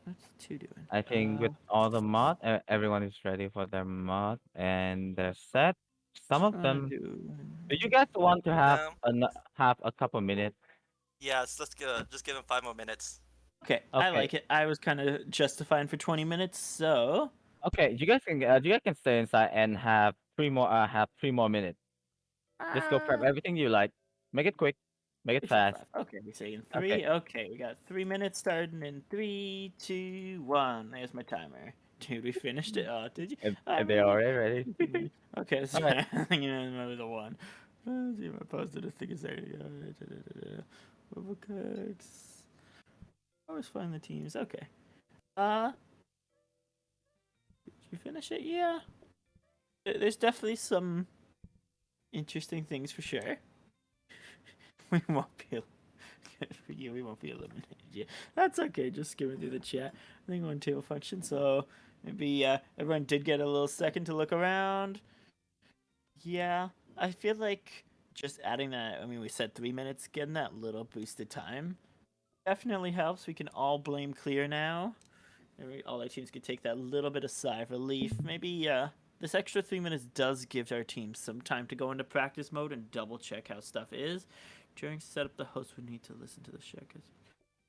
What's 2 doing? I think with all the mod, everyone is ready for their mod and they're set. Some of them. Do you guys want to have a couple minutes? Yes, let's go. Just give him 5 more minutes. Okay, I like it. I was kind of justifying for 20 minutes, so. Okay, you guys can stay inside and have have 3 more minutes. Just go prep Ah, everything you like. Make it quick. Make it 3, 4, fast. 5. Okay, we're saying Okay. 3. Okay, we got 3 minutes starting in 3, 2, 1. There's my timer. Dude, we finished it. Oh, did you? And they're already ready. Okay, so All right. I'm thinking another one. Let's see if I posted a thing. Overcooked. Always find the teams. Okay. Did you finish it? Yeah. There's definitely some interesting things for sure. We won't be for you. We won't be eliminated yet. That's okay. Just skimming through the chat. I think on table function. So maybe everyone did get a little second to look around. Yeah, I feel like just adding that. I mean, we said 3 minutes. Getting that little boosted time definitely helps. We can all blame clear now. All our teams can take that little bit of sigh of relief. Maybe this extra 3 minutes does give our team some time to go into practice mode and double check how stuff is. During setup, the host would need to listen to the checkers.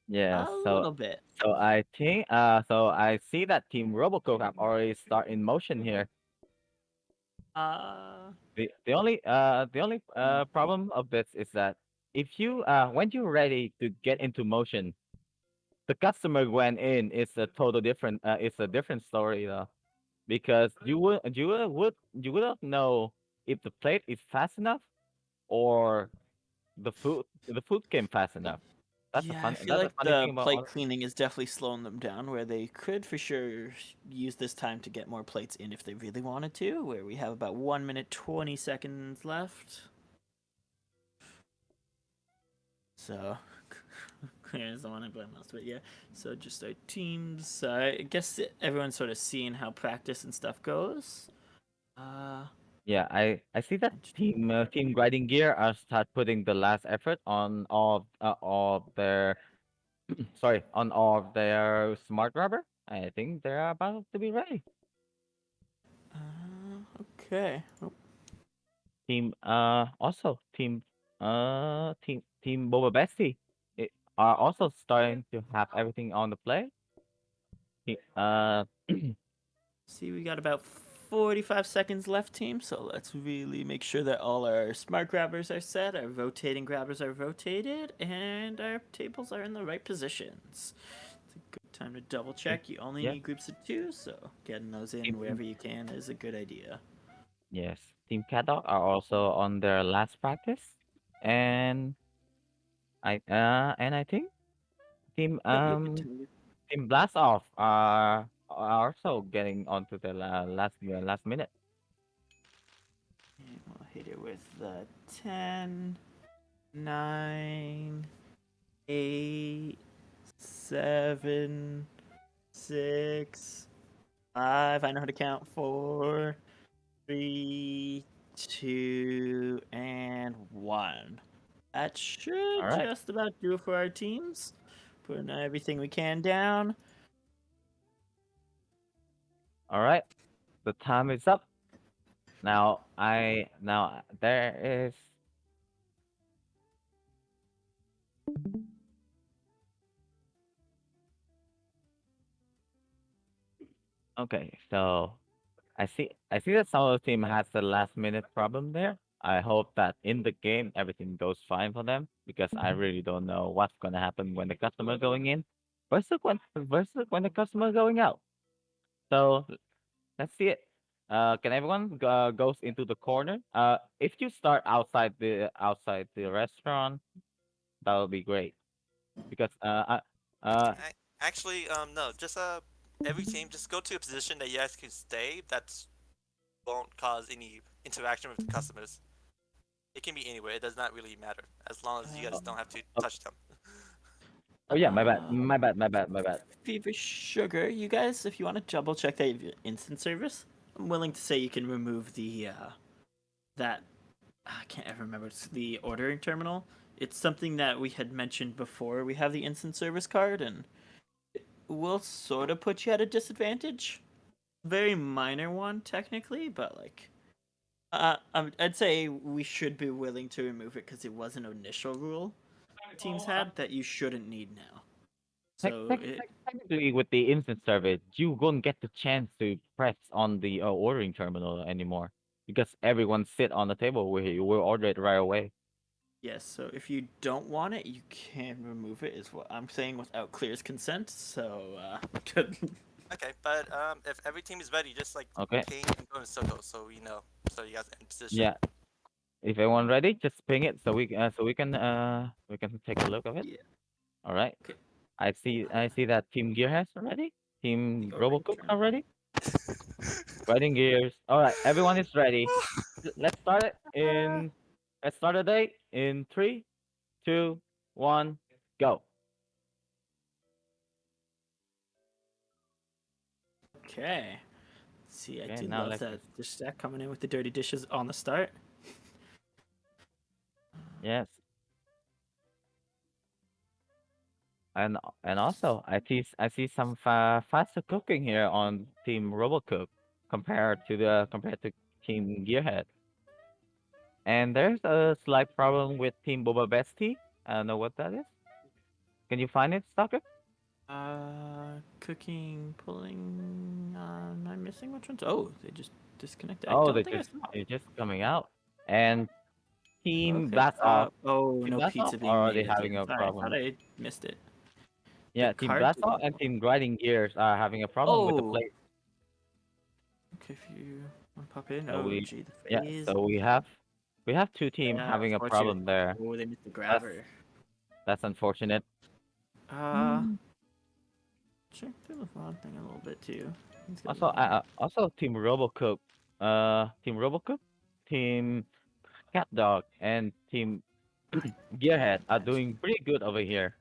Yeah. A So little bit. so I think so I see that Team Robocoke have already start in motion here. The only problem of this is that if you when you're ready to get into motion, the customer went in is a total different it's a different story though, because you wouldn't know if the plate is fast enough or the food came fast enough. Yeah, I feel That's a like funny the thing about plate cleaning is definitely slowing them down, where they could for sure use this time to get more plates in if they really wanted to, where we have about 1 minute 20 seconds left. So, clear is the one I blame most, but yeah. So just our teams. I guess everyone's sort of seeing how practice and stuff goes. Yeah, I see that team Grinding Gear are start putting the last effort on all of their on all of their smart rubber. I think they're about to be ready. Okay. Oh, Team Boba Bestie are also starting to have everything on the play. see, we got about 45 seconds left, team. So let's really make sure that all our smart grabbers are set, our rotating grabbers are rotated, and our tables are in the right positions. It's a good time to double check. You only Yeah. need groups of 2, so getting those in Team- wherever you can is a good idea. Yes, Team Catdog are also on their last practice, and I think Team Yep, you continue. Team Blast Off are also getting onto the last minute. And we'll hit it with 10, 9, 8, 7, 6, 5. I know how to count. 4, 3, 2, and 1. That should All right. just about do it for our teams. Putting everything we can down. All right, the time is up. Now there is. Okay, so I see that some of the team has the last minute problem there. I hope that in the game everything goes fine for them, because I really don't know what's gonna happen when the customer going in versus when the customer going out. So let's see it. Can everyone goes into the corner? If you start outside the restaurant, that would be great, because Actually, no, just every team just go to a position that you guys can stay. That won't cause any interaction with the customers. It can be anywhere. It does not really matter as long as you guys don't have to touch them. oh yeah, my bad. Fever Sugar, you guys, if you want to double check that you have instant service, I'm willing to say you can remove the that I can't ever remember. It's the ordering terminal. It's something that we had mentioned before. We have the instant service card, and it will sort of put you at a disadvantage. Very minor one, technically, but like, I'd say we should be willing to remove it because it was an initial rule teams had that you shouldn't need now. So Technically, with the instant service, you won't get the chance to press on the ordering terminal anymore. because everyone sit on the table. We will order it right away. Yes, so if you don't want it, you can remove it, is what I'm saying without Clear's consent. So, good. Okay, but if every team is ready, just like Okay. ping and go in a circle so we know. So you guys are in position. Yeah. If everyone ready, just ping it so we can take a look of it. Yeah. All right. Okay. I see that Team Gear has already. Team Robocook turn. already. Riding gears. All right, everyone is ready. Let's start it in. Let's start the day in 3, 2, 1, go. Okay. Let's see, I Okay, do now love let's that dish stack coming in with the dirty dishes on the start. Yes. And also I see some faster cooking here on Team Robocook compared to Team Gearhead. And there's a slight problem with Team Boba Bestie. I don't know what that is. Can you find it, Stalker? Cooking, pulling. Am I missing which ones? Oh, they just disconnected. I Oh, don't think I saw. they're just coming out. And Team Okay. Blast Off. Oh, Team no Blast pizza Off being are made already at the having end. a Sorry, I thought problem. I missed it. Yeah, Team card Blast didn't Off and Team Grinding Gears are having a problem with the Oh. plate. Okay, if you want to pop in. So Oh, we gee, the yeah, phase. so we have two teams Yeah, having a unfortunate. problem there. Oh, they missed the grabber. That's unfortunate. Check through the VOD thing a little bit too. Also Team Robocook, Team Cat Dog, and Team Gearhead are doing pretty good over here.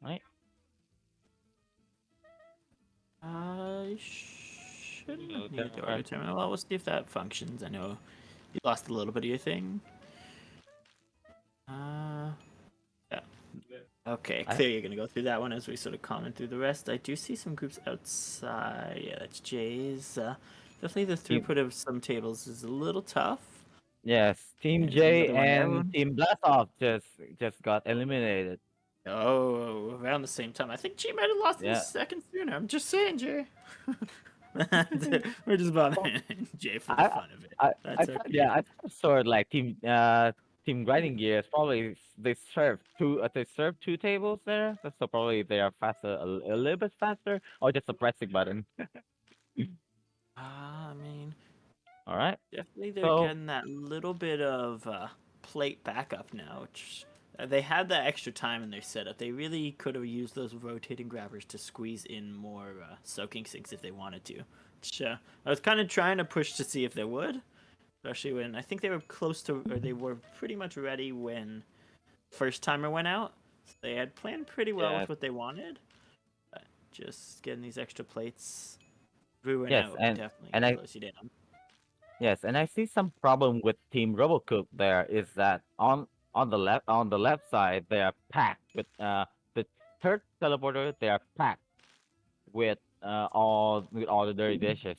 Right? I shouldn't have Okay, needed the order alright. terminal. Well, we'll see if that functions. I know you lost a little bit of your thing. Yeah. Okay, I- clear. You're gonna go through that one as we sort of comment through the rest. I do see some groups outside. Yeah, that's Jay's. Definitely the Team- throughput of some tables is a little tough. Yes, Team There's J another one there. and Team Blast Off just got eliminated. Oh, around the same time. I think Jay might have lost in a Yeah. second sooner. I'm just saying, Jay. We're just bothering Jay for the fun of it. That's okay. Yeah, I sort of like Team Grinding Gears. Probably they serve two tables there, so probably they are faster, a little bit faster, or just a pressing button. I mean, All right. definitely they're So- getting that little bit of plate backup now, which they had that extra time in their setup. They really could have used those rotating grabbers to squeeze in more soaking sinks if they wanted to. Which, I was kind of trying to push to see if they would, especially when I think they were close to, or they were pretty much ready when first timer went out. So they had planned pretty well Yeah. with what they wanted. But just getting these extra plates ruin Yes, out and- definitely and I- slows you down. Yes, and I see some problem with Team Robocook there is that on the left side they are packed with the third teleporter, they are packed with all the dirty dishes,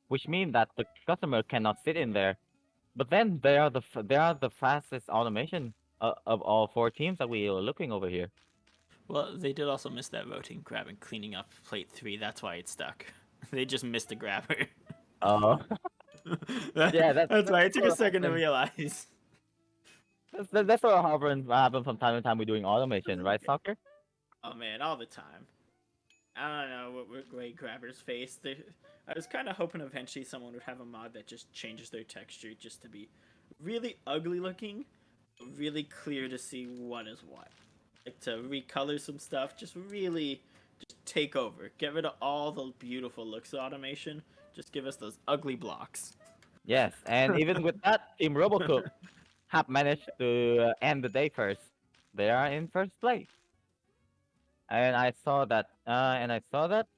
which means that the customer cannot sit in there. But then they are the fastest automation of all 4 teams that we are looking over here. Well, they did also miss that rotating grab and cleaning up plate 3. That's why it's stuck. They just missed the grabber. Oh, Yeah, that's why it took a what second to happened. realize. that's what happen from time to time. We're doing automation, right, Soccer? Oh man, all the time. I don't know what great grabbers face. I was kind of hoping eventually someone would have a mod that just changes their texture just to be really ugly looking, but really clear to see what is what. Like to recolor some stuff, just really just take over. Get rid of all the beautiful looks of automation. Just give us those ugly blocks. Yes, and even with that, Team Robocook have managed to end the day first. They are in first place. And I saw that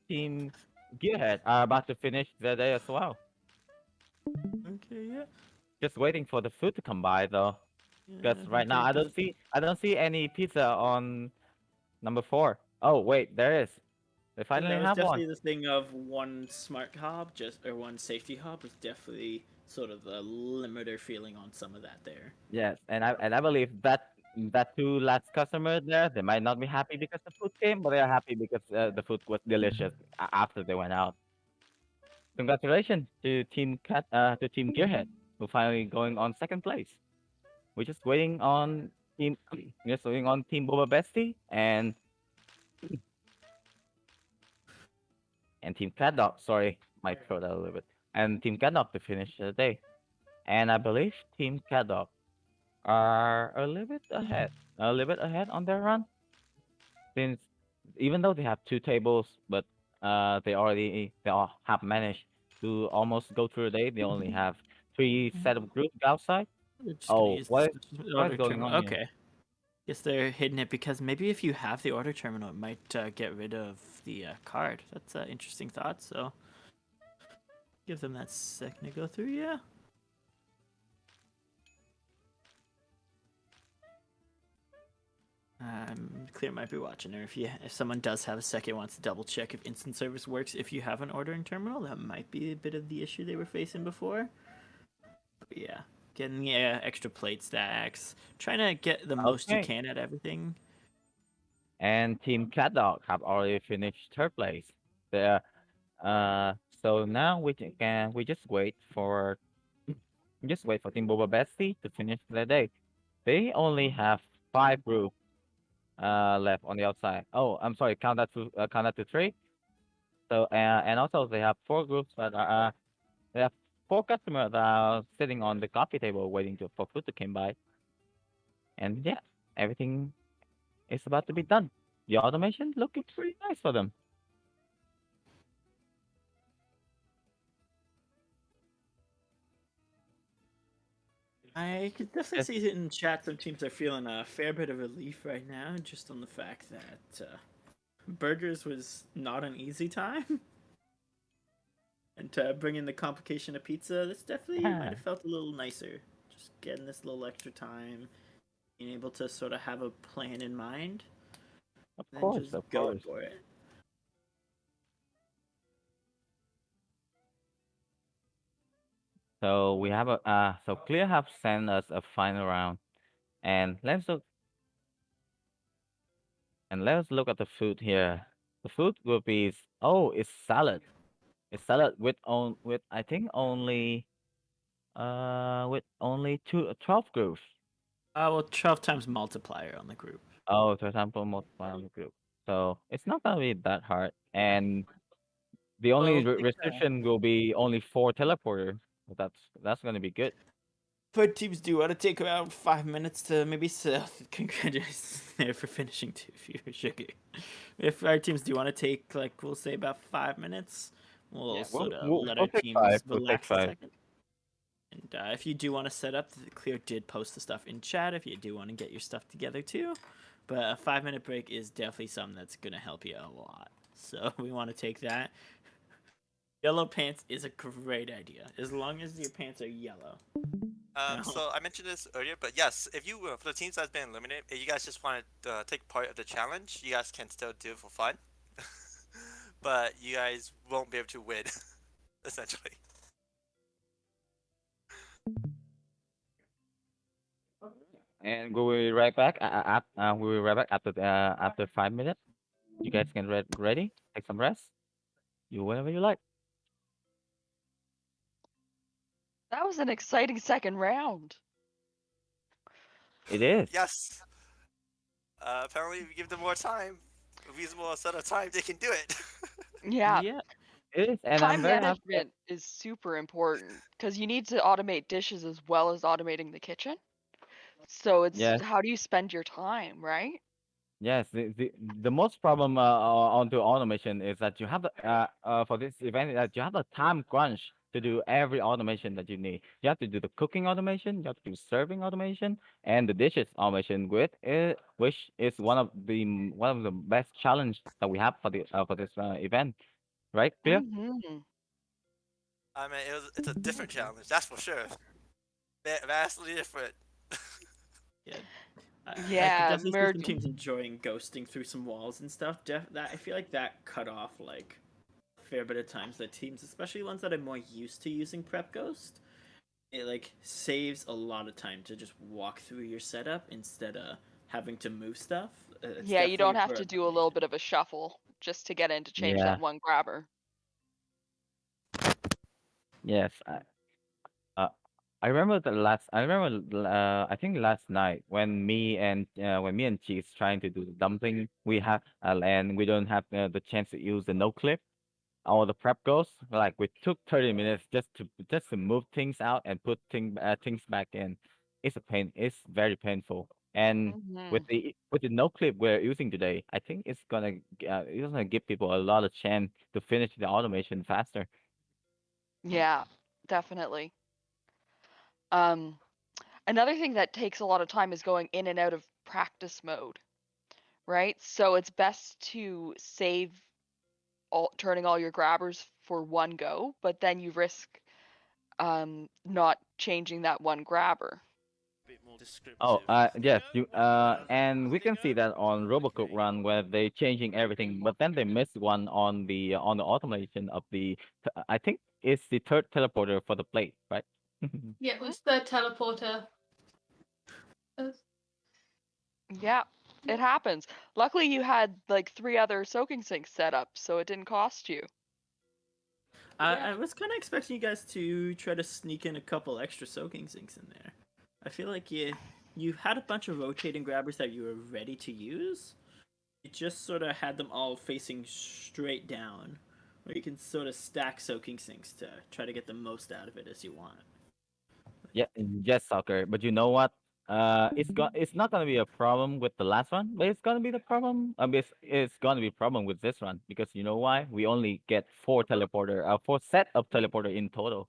Team Gearhead are about to finish their day as well. Okay, yeah. Just waiting for the food to come by though. Because Yeah, right now I don't see any pizza on number 4. Oh wait, there is. They finally that was have definitely one. the thing of one smart hob, or one safety hob was definitely sort of the limiter feeling on some of that there. Yes, and I believe that 2 last customers there, they might not be happy because the food came, but they are happy because the food was delicious after they went out. Congratulations to Team Gearhead, who finally going on second place. We're just waiting on Team just waiting on Team Boba Bestie and Team Cat Dog. Sorry, might throw that a little bit. And Team Cat Dog to finish the day. And I believe Team Cat Dog are a little bit ahead on their run. Since even though they have two tables, but they all have managed to almost go through the day. They only have three set of groups outside. We're just gonna Oh, use what this is order going terminal. on here? Okay. Guess they're hidden it because maybe if you have the order terminal, it might get rid of the card. That's an interesting thought. So give them that second to go through. Yeah. Clear might be watching, or if someone does have a second, wants to double check if instant service works. If you have an ordering terminal, that might be a bit of the issue they were facing before. But yeah, getting the extra plate stacks, trying to get the most you Okay. can at everything. And Team Cat Dog have already finished third place. There. So now we just wait for Team Boba Bestie to finish the day. They only have 5 groups left on the outside. Oh, I'm sorry. Count that to 3. So and also they have 4 groups they have 4 customers that are sitting on the coffee table waiting for food to come by. And yeah, everything is about to be done. The automation looking pretty nice for them. I could definitely Yes. see it in chat. Some teams are feeling a fair bit of relief right now, just on the fact that burgers was not an easy time, and to bring in the complication of pizza, this definitely might have felt a little nicer. Just getting this little extra time, being able to sort of have a plan in mind, Of and then course, just of going course. for it. So we have so Clear have sent us a final round, and let's look at the food here. The food will be it's salad. It's salad with I think only with only 12 groups. Well, 12 times multiplier on the group. Oh, for example, multiply on the group. So it's not gonna be that hard, and the only Well, restriction will be only 4 teleporter. But that's gonna be good. but teams do want to take around 5 minutes to maybe congratulations there for finishing 2 fewer sugar. If our teams do want to take, like, we'll say about 5 minutes, we'll sort of let our take teams 5. We'll take relax a 5. second. And if you do want to set up, Clear did post the stuff in chat if you do want to get your stuff together too. But a 5-minute break is definitely something that's going to help you a lot. So we want to take that. Yellow pants is a great idea, as long as your pants are yellow. No. So I mentioned this earlier, but yes, if you for the teams that's been eliminated, if you guys just want to take part of the challenge, you guys can still do it for fun. But you guys won't be able to win, essentially. And we'll be right back. We'll be right back after 5 minutes. You guys can ready, take some rest, do whatever you like. That was an exciting second round. It is. Yes. Apparently, if we give them more time, a reasonable set of time, they can do it. Yeah. Yeah. It is, and Time I'm very happy. management is super important because you need to automate dishes as well as automating the kitchen. So it's Yes. how do you spend your time, right? Yes, the most problem onto automation is that you have for this event that you have a time crunch to do every automation that you need. You have to do the cooking automation, you have to do serving automation, and the dishes automation with it, which is one of the best challenge that we have for this event, right? Clear? Mm-hmm. I mean, it's a different challenge, that's for sure. Vastly different. Yeah. I Yeah, could definitely see some merging. teams enjoying ghosting through some walls and stuff. That I feel like that cut off like a fair bit of times that teams, especially ones that are more used to using prep ghost, it like saves a lot of time to just walk through your setup instead of having to move stuff. It's Yeah, you don't definitely have for to do a little bit of a shuffle just to get in to change Yeah. that one grabber. Yes, uh, I remember the last. I remember. I think last night when me and Cheese trying to do the dumpling, we have and we don't have the chance to use the no clip. All the prep goes like we took 30 minutes just to move things out and put things back in. It's a pain. It's very painful. And Hmm. with the no clip we're using today, I think it's gonna give people a lot of chance to finish the automation faster. Yeah, definitely. Um, Another thing that takes a lot of time is going in and out of practice mode, right? So it's best to save turning all your grabbers for one go, but then you risk not changing that one grabber. Oh, yes, and we can see that on Robocop Run where they changing everything, but then they missed one on the automation of I think it's the third teleporter for the plate, right? Yeah, it was the teleporter. Yeah, it happens. Luckily, you had like 3 other soaking sinks set up, so it didn't cost you. I was kind of expecting you guys to try to sneak in a couple extra soaking sinks in there. I feel like you had a bunch of rotating grabbers that you were ready to use. You just sort of had them all facing straight down, where you can sort of stack soaking sinks to try to get the most out of it as you want. Yeah, yes, soccer. But you know what? It's not gonna be a problem with the last one, but it's gonna be the problem. It's gonna be a problem with this one because you know why? We only get four set of teleporter in total.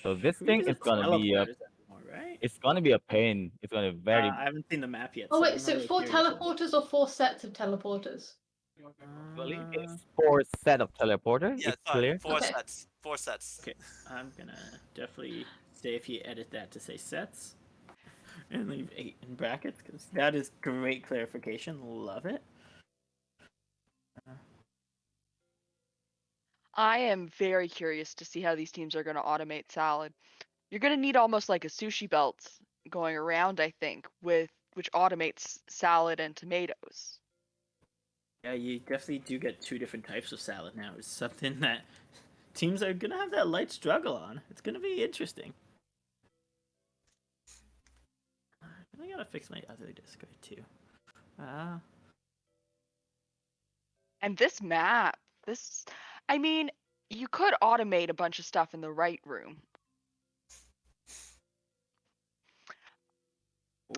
So this Who thing uses is gonna be teleporters anymore, right? a pain. It's gonna be I haven't seen the map yet, Oh so wait, I'm a so little 4 curious. teleporters or 4 sets of teleporters? I believe it's four set of teleporter. Yeah, It's sorry, clear. four Okay. sets. 4 sets. Okay, I'm gonna definitely say if you edit that to say sets and leave 8 in brackets, because that is great clarification. Love it. I am very curious to see how these teams are going to automate salad. You're going to need almost like a sushi belt going around, I think, which automates salad and tomatoes. Yeah, you definitely do get 2 different types of salad now. It's something that teams are gonna have that light struggle on. It's gonna be interesting. I gotta fix my other Discord too. And this map, I mean, you could automate a bunch of stuff in the right room.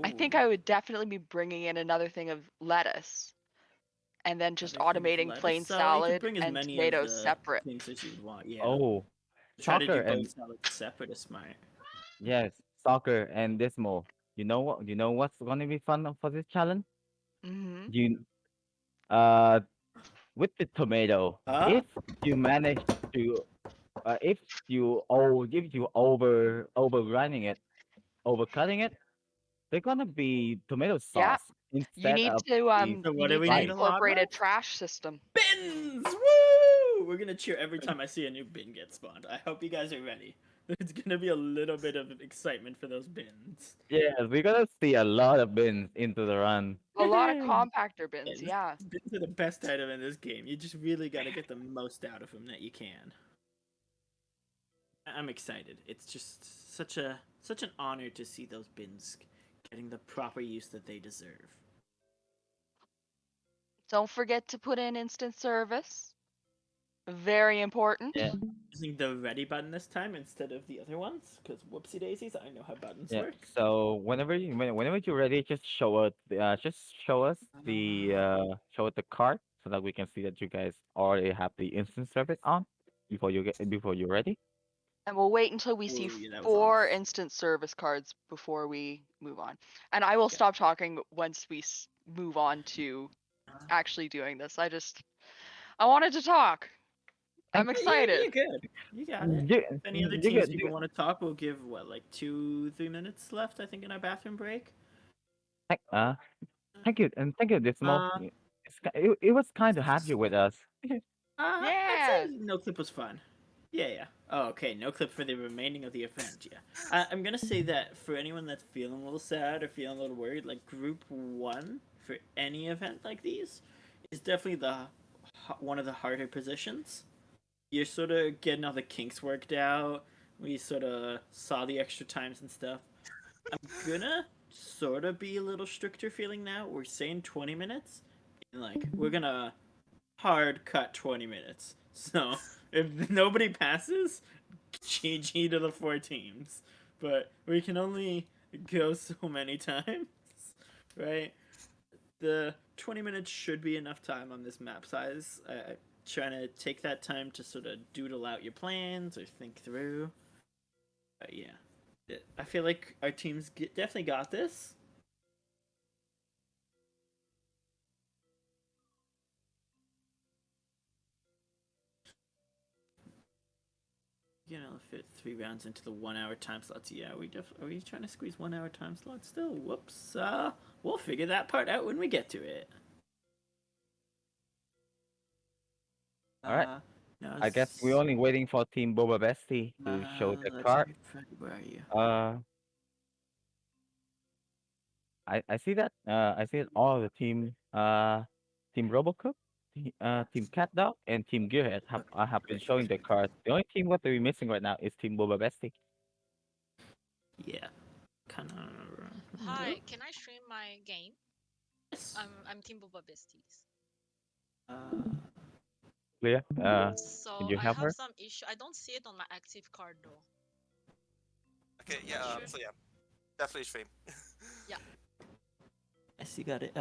I think Ooh, I would definitely be bringing in another thing of lettuce and then just another thing of automating plain lettuce. So you can salad bring as and many of tomatoes the separate. things as you'd want. Yeah. Oh, Try to soccer do both and salads separate is smart. yes, soccer and Dismal. You know what? You know what's gonna be fun for this challenge? Hmm. You uh with the tomato, Huh? if you manage to if you overrunning it, overcutting it, they're gonna be tomato Yeah, sauce instead of the So you what do need we to need rice. a lot incorporate a of? trash system. Bins! Woo! We're gonna cheer every time I see a new bin get spawned. I hope you guys are ready. There's gonna be a little bit of excitement for those bins. Yes, we're gonna see a lot of bins into the run. A lot of compactor bins, Bins. yeah. Bins are the best item in this game. You just really gotta get the most out of them that you can. I'm excited. It's just such an honor to see those bins getting the proper use that they deserve. Don't forget to put in instant service. Very important. Yeah, Using the ready button this time instead of the other ones, because whoopsie daisies, I know how buttons yeah. work. So whenever you're ready, just show us the card so that we can see that you guys already have the instant service on before you're ready. And we'll wait until we see Ooh, yeah, that was 4 off. instant service cards before we move on. And I will Okay. stop talking once we move on to actually doing this. I wanted to talk. I'm excited. You're good. You got it. You, If any other you teams get people want to talk, we'll give what, like 2-3 minutes left, I think, in our bathroom break. thank thank you and thank you, Dismal. Uh, It was kind to have you with us. I'd Yeah. say no clip was fun. Yeah. Oh, okay. No clip for the remaining of the event. Yeah. I'm gonna say that for anyone that's feeling a little sad or feeling a little worried, like Group 1 for any event like these is definitely one of the harder positions. You're sort of getting all the kinks worked out. we sort of saw the extra times and stuff. I'm gonna sort of be a little stricter feeling now. We're saying 20 minutes. And like, we're gonna hard cut 20 minutes. So, if nobody passes, GG to the 4 teams. But we can only go so many times, right? The 20 minutes should be enough time on this map size. Trying to take that time to sort of doodle out your plans or think through. Yeah. I feel like our teams definitely got this. You know, fit 3 rounds into the 1 hour time slots. Yeah, are we trying to squeeze 1 hour time slots still? Whoops. We'll figure that part out when we get to it. All right. I guess we're only waiting for Team Boba Bestie to show the card. Where are you? I see that. I see that all the Team Robocook, Team CatDog, and Team Gearhead have been showing their cards. The only team what we're missing right now is Team Boba Bestie. Yeah. Kind of. Hi, can I stream my game? Yes. I'm Team Boba Besties. Clear. So can you I help have her? some issue. I don't see it on my active card though. Okay, yeah. Sure. So yeah, definitely stream. I see. Got it.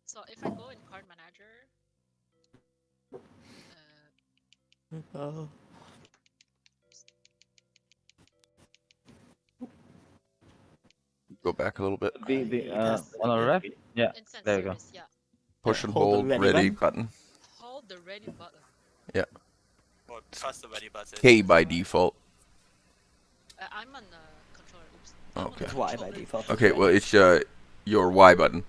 So if I go in card manager, Go back a little bit. On the left. Yeah. instant There you go. service, yeah. Push and Hold the hold ready ready button. button. Hold the ready button. Or press the ready button. K by default. I'm on the controller. Oops. I'm on the Okay. It's Y by controller. default. Okay, well it's your Y button.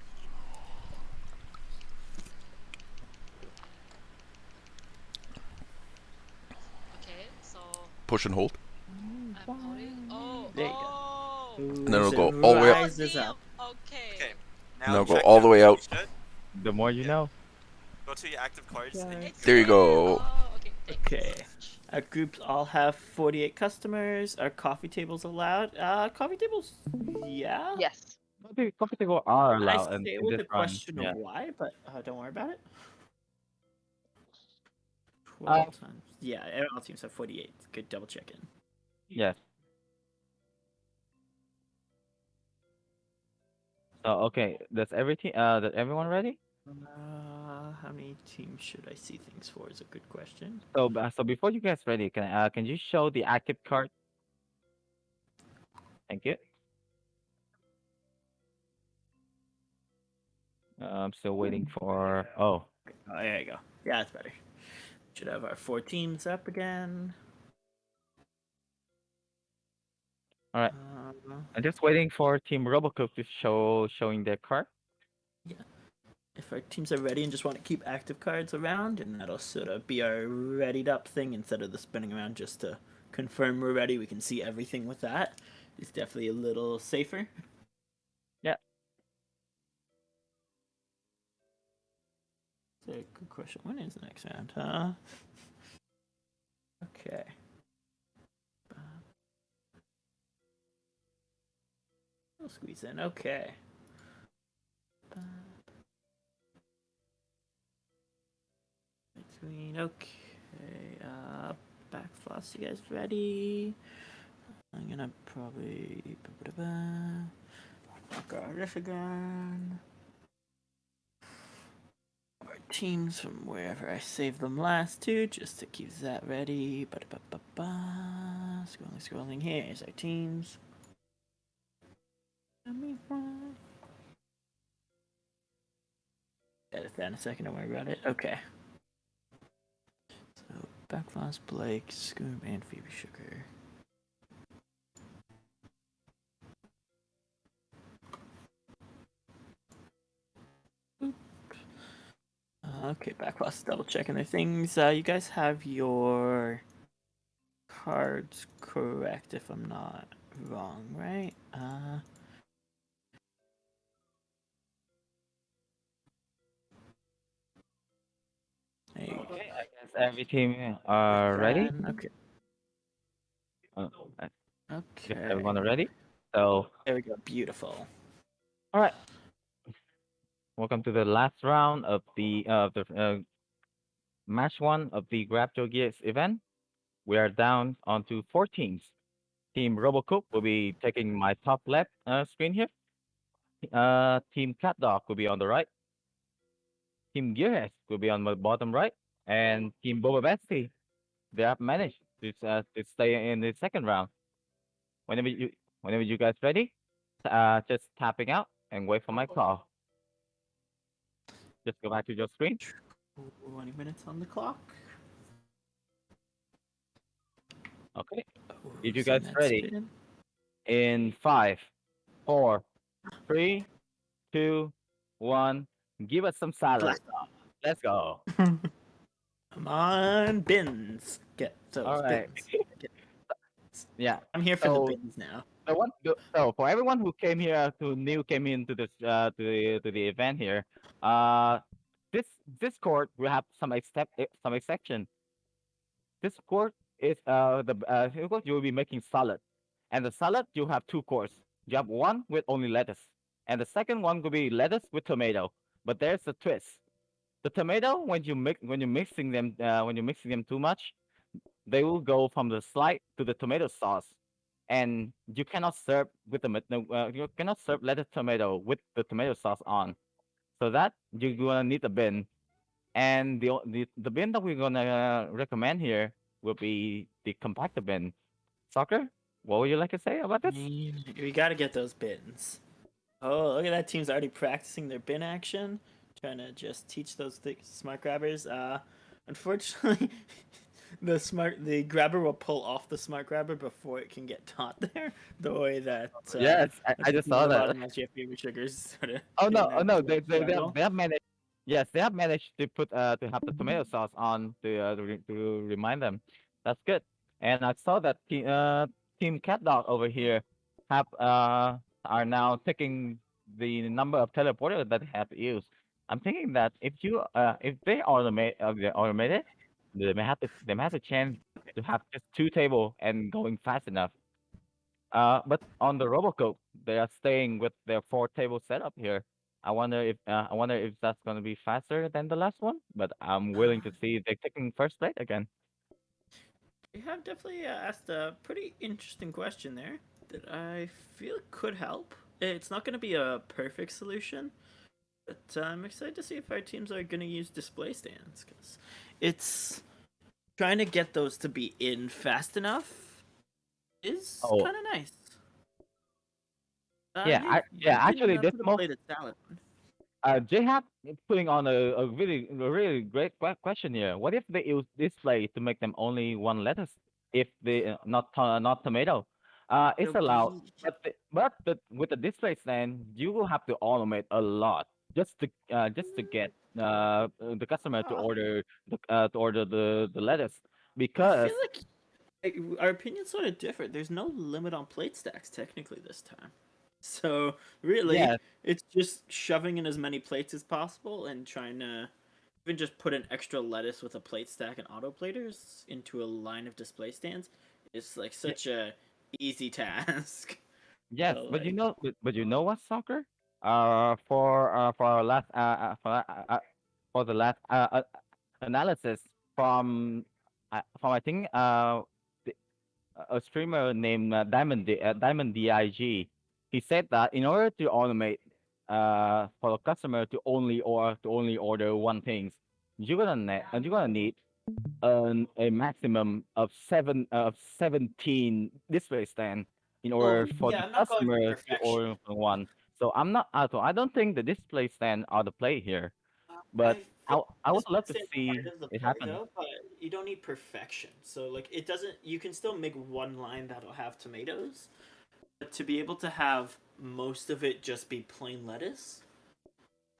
Okay, so Push and hold. I'm holding. Oh, There you go. oh. And then it'll So go it all the way up. rises Damn, up. Okay. Okay. Now go check all the way out. You should The more you Yeah. know. go to your active cards. And you It's There you go. Oh, okay. Thank you Okay. so much. Our groups all have 48 customers. Are coffee tables allowed? Coffee tables, yeah. Yes. Coffee table are I allowed say in it with this a run. question Yeah. of why, but don't worry about it. 12 times. Yeah, all teams have 48. Good double check in. Yes. So okay, does everyone ready? How many teams should I see things for is a good question. So before you guys ready, can you show the active card? Thank you. I'm still waiting for. Oh, Oh, there you go. Yeah, that's better. Should have our 4 teams up again. all right. Uh, I'm just waiting for Team Robocook to showing their card. if our teams are ready and just want to keep active cards around, and that'll sort of be our readied up thing instead of the spinning around just to confirm we're ready. We can see everything with that. It's definitely a little safer. Yeah. So, good question. When is the next round, huh? Okay. We'll squeeze in. Okay. Between. Okay. Back floss. You guys ready? I'm gonna probably. Grab this again. Our teams from wherever I saved them last to, just to keep that ready. Scrolling. Here's our teams. Edit that in a second, don't worry about it. Okay. So, Backfloss, Blake, Scoob, and Phoebe Sugar. Okay, Backfloss double checking their things. You guys have your cards correct if I'm not wrong, right? There you go. Okay, I guess every team ready? Okay. Uh, uh, is Okay. everyone ready? So, There we go. Beautiful. all right. Welcome to the last round of the match one of the Grab Your Gears event. We are down onto 4 teams. Team Robocoop will be taking my top left screen here. Team CatDog will be on the right. Team Gearhead will be on the bottom right. And Team Boba Bestie, they have managed to stay in the second round. Whenever you whenever you guys ready, just tapping out and wait for my call. Just go back to your screen. 20 minutes on the clock. Okay. Oh, If you send guys that ready, spin. in 5, 4, 3, 2, 1, give us some salad. Blast Let's go. Come on, bins. Get those All right. bins. Yeah. I'm here for So the bins now. so for everyone who came into this to the event here, this court will have some exception. This court is you will be making salad, and the salad you have two courses. You have one with only lettuce, and the second one will be lettuce with tomato. But there's a twist. The tomato, when you're mixing them too much, they will go from the slide to the tomato sauce, and you cannot serve you cannot serve lettuce tomato with the tomato sauce on. So that you're gonna need a bin, and the bin that we're gonna recommend here will be the compactor bin. Soccer, what would you like to say about this? We gotta get those bins. Oh, look at that team's already practicing their bin action. Trying to just teach those smart grabbers. Unfortunately, the grabber will pull off the smart grabber before it can get taught there. The way that Yes, I just saw that. bottom SGF baby sugars sort of. Oh no, getting that struggle. they have managed. Yes, they have managed to put to have the tomato sauce on to remind them. That's good. And I saw that Team CatDog over here have are now taking the number of teleporters that they have used. I'm thinking that if they automate it, they may have the chance to have just 2 table and going fast enough. But on the Robocop, they are staying with their 4 table setup here. I wonder if that's gonna be faster than the last one. But I'm willing to see if they're taking first plate again. You have definitely asked a pretty interesting question there that I feel could help. It's not going to be a perfect solution, but I'm excited to see if our teams are going to use display stands because it's trying to get those to be in fast enough is Oh. kind of nice. Actually, this most plated salad one. J-Hap is putting on a really great question here. What if they use display to make them only one lettuce? If they not tomato, it's It'll allowed. be- With the display stand, you will have to automate a lot just to get the customer to order the lettuce I because feel like our opinions sort of different. There's no limit on plate stacks technically this time. So really, yeah it's just shoving in as many plates as possible and trying to even just put an extra lettuce with a plate stack and auto platers into a line of display stands is like such a easy task. yes, So, but like, but you know what, soccer? For our last for the last analysis from I think the- a streamer named Diamond Dig. He said that in order to automate for a customer to only order one things, you're gonna need a maximum of 17 display stand in order for the yeah, I'm not going for customer to perfection. order for one. So I don't think the display stand are the play here, but I would love to Display stands are see part of the it play happen. though, but you don't need perfection. So like it doesn't. You can still make one line that'll have tomatoes, but to be able to have most of it just be plain lettuce,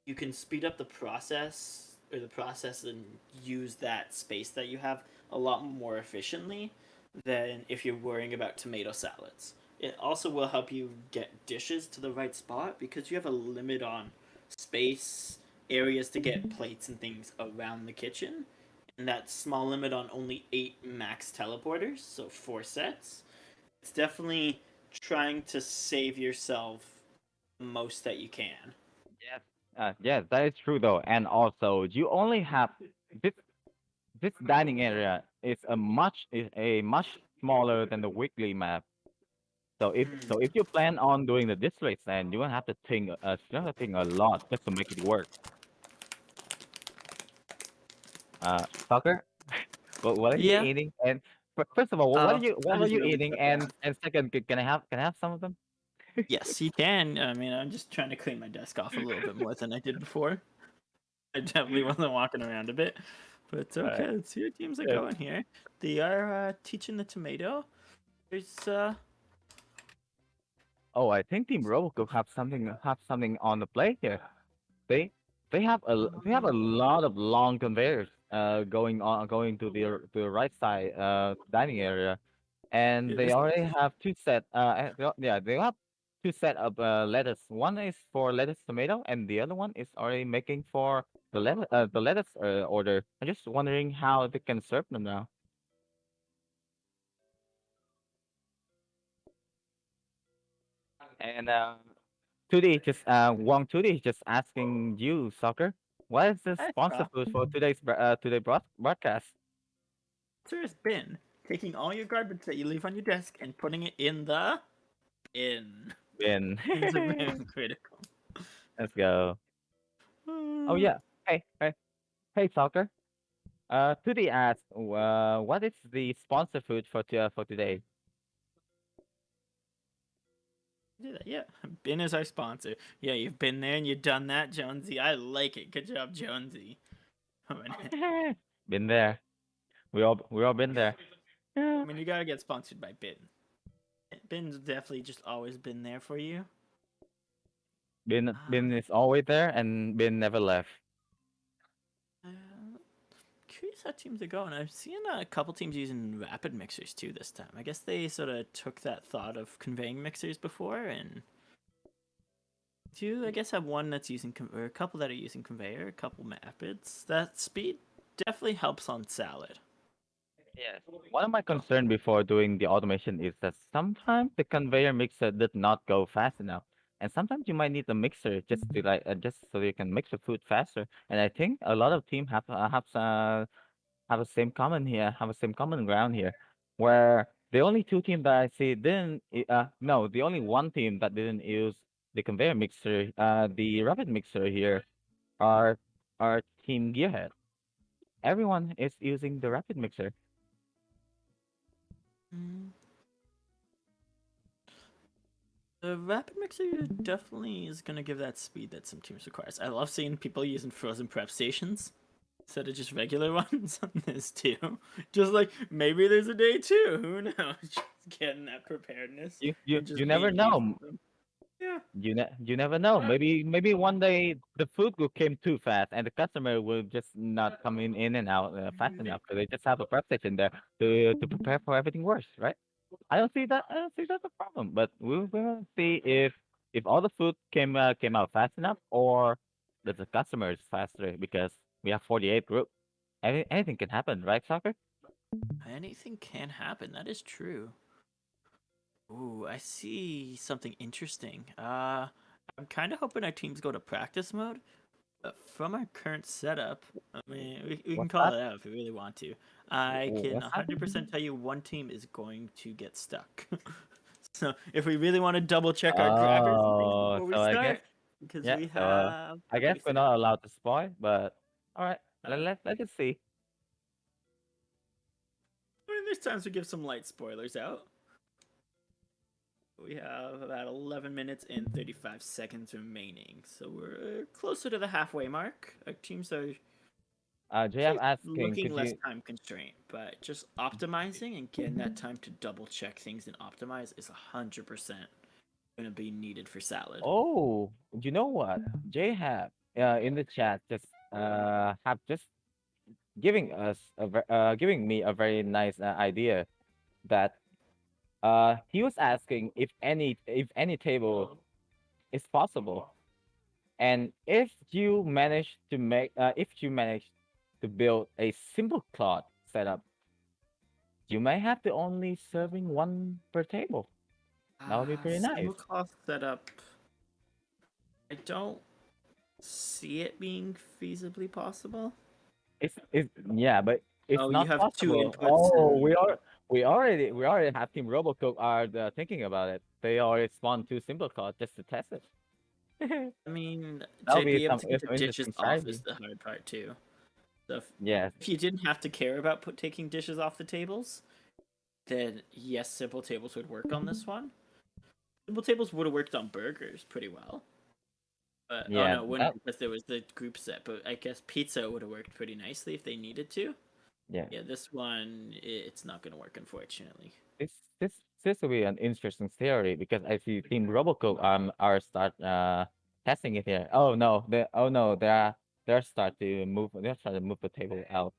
you can speed up the process and use that space that you have a lot more efficiently than if you're worrying about tomato salads. It also will help you get dishes to the right spot because you have a limit on space, areas to get plates and things around the kitchen. and that small limit on only 8 max teleporters, so 4 sets, it's definitely trying to save yourself the most that you can. Yes. Yes, that is true though. And also, you only have this this dining area is a much smaller than the weekly map. So if you plan on doing the districts, then you will have to think a lot just to make it work. Soccer, what are you Yeah. eating? And first of all, what I'm were just you moving eating? stuff around. And second, can I have some of them? Yes, you can. I mean, I'm just trying to clean my desk off a little bit more than I did before. I definitely wasn't walking around a bit. But All okay, right. let's see how teams are Good. going here. They are teaching the tomato. There's Oh, I think Team Robocop have something on the plate here. They they have a lot of long conveyors going to the right side dining area, and they there's already have two set yeah, they have two set of lettuce. One is for lettuce tomato, and the other one is already making for the lettuce order. I'm just wondering how they can serve them now. And 2D just Wong 2D is just asking you, Soccer, what is the I sponsor saw. food for today broadcast? Answer has been taking all your garbage that you leave on your desk and putting it in the bin. Bin. Bins are very critical. Let's go. Oh yeah. Hey, Soccer. 2D asked, what is the sponsor food for today? Do that. Yeah, Bin is our sponsor. Yeah, you've been there and you've done that, Jonesy. I like it. Good job, Jonesy. Been there. We all been there. I mean, you gotta get sponsored by Bin. Bin's definitely just always been there for you. Bin is always there, and Bin never left. Uh, Curious how teams are going. I've seen a couple teams using rapid mixers too this time. I guess they sort of took that thought of conveying mixers before and I guess have one that's using or a couple that are using conveyor, a couple rapids. That speed definitely helps on salad. Yes. One of my concern before doing the automation is that sometimes the conveyor mixer did not go fast enough. And sometimes you might need a mixer just to just so you can mix the food faster. And I think a lot of team have the same common here, have the same common ground here, where the only two team that I see didn't no, the only one team that didn't use the conveyor mixer, the rapid mixer here are Team Gearhead. Everyone is using the rapid mixer. The rapid mixer definitely is gonna give that speed that some teams requires. I love seeing people using frozen prep stations instead of just regular ones on this too. Just like maybe there's a day two. Who knows? Just getting that preparedness. You never know. Yeah. You never know. Maybe one day the food will came too fast and the customer will just not come in and out fast enough. So they just have a prep station there to prepare for everything worse, right? I don't see that's a problem. But we'll see if all the food came out fast enough or that the customer is faster because we have 48 group. Anything can happen, right, Soccer? Anything can happen. That is true. Ooh, I see something interesting. I'm kind of hoping our teams go to practice mode. But from our current setup, I mean, we can What's call that? it out if we really want to. I can What's happening? 100% tell you one team is going to get stuck. So if we really want to double check our grabbers and things Oh, before we so I guess start, because yeah. we So have. I What do guess we we're say? not allowed to spoil, but all right. Uh, Let's just see. I mean, there's times we give some light spoilers out. We have about 11 minutes and 35 seconds remaining, so we're closer to the halfway mark. Our teams are JF asking, looking could less you? time constraint, but just optimizing and getting that time to double check things and optimize is 100% going to be needed for salad. Oh, you know what? JF in the chat just have just giving me a very nice idea that he was asking if any table is possible, and if you manage to build a simple cloth setup, you may have to only serving one per table. That would be pretty nice. Single cloth setup. I don't see it being feasibly possible. It's yeah, but it's Oh, you not have two possible. inputs. Oh, and- we already have Team Robocook are thinking about it. They already spawned two simple cards just to test it. I mean, That'll to be be able to get some the dishes interesting off strategy. is the hard part too. So Yes. if you didn't have to care about taking dishes off the tables, then yes, simple tables would work on this one. Simple tables would have worked on burgers pretty well. But oh Yeah, no, it wouldn't because there was the group set. But I guess pizza would have worked pretty nicely if they needed to. yeah. Yeah, this one it's not gonna work unfortunately. This will be an interesting theory because I see Team Robocook are start testing it here. Oh no, they're start to move the table out.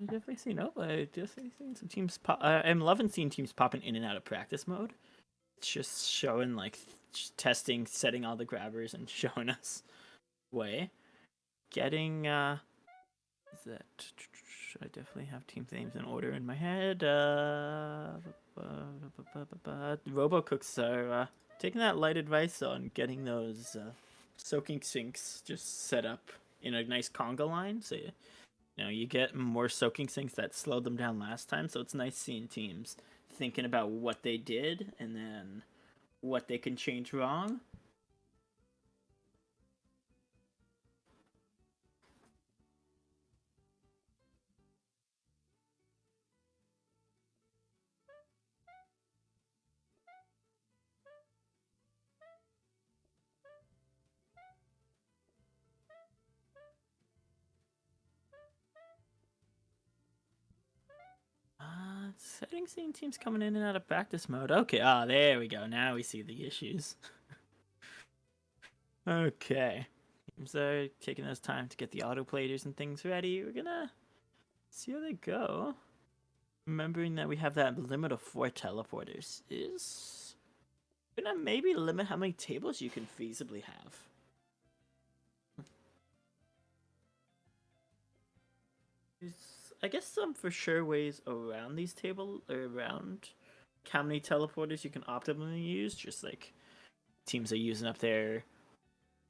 I've definitely seen I've definitely seen some teams pop. I'm loving seeing teams popping in and out of practice mode. It's just showing like just testing, setting all the grabbers, and showing us way. Getting is that? Should I definitely have team names in order in my head? Robocooks are taking that light advice on getting those soaking sinks just set up in a nice conga line. So you get more soaking sinks that slowed them down last time. So it's nice seeing teams thinking about what they did and then what they can change wrong. Seeing teams coming in and out of practice mode. Okay, there we go. Now we see the issues. Okay. Teams are taking those time to get the autoplaters and things ready. We're gonna see how they go. Remembering that we have that limit of 4 teleporters is gonna maybe limit how many tables you can feasibly have. There's, I guess, some for sure ways around these tables, or around how many teleporters you can optimally use. Just like teams are using up their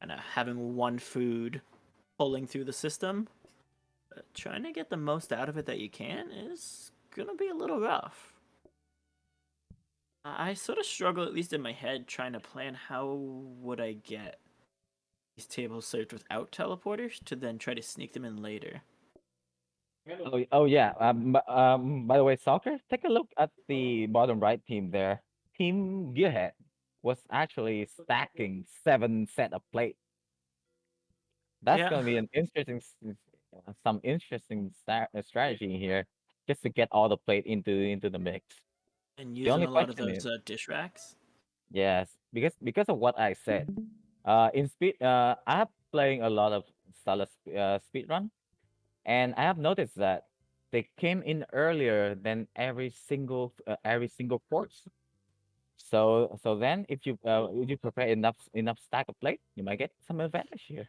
and having one food pulling through the system. But trying to get the most out of it that you can is gonna be a little rough. I sort of struggle, at least in my head, trying to plan how would I get these tables served without teleporters to then try to sneak them in later. Oh yeah. By the way, soccer. Take a look at the bottom right team there. Team Gearhead was actually stacking 7 set of plate. That's gonna be an interesting, some interesting strategy here, just to get all the plate into the mix. And The using only a lot of question those is, dish racks. yes, because of what I said. In speed, I have playing a lot of Stylus speed run, and I have noticed that they came in earlier than every single course. So then if you prepare enough stack of plate, you might get some advantage here.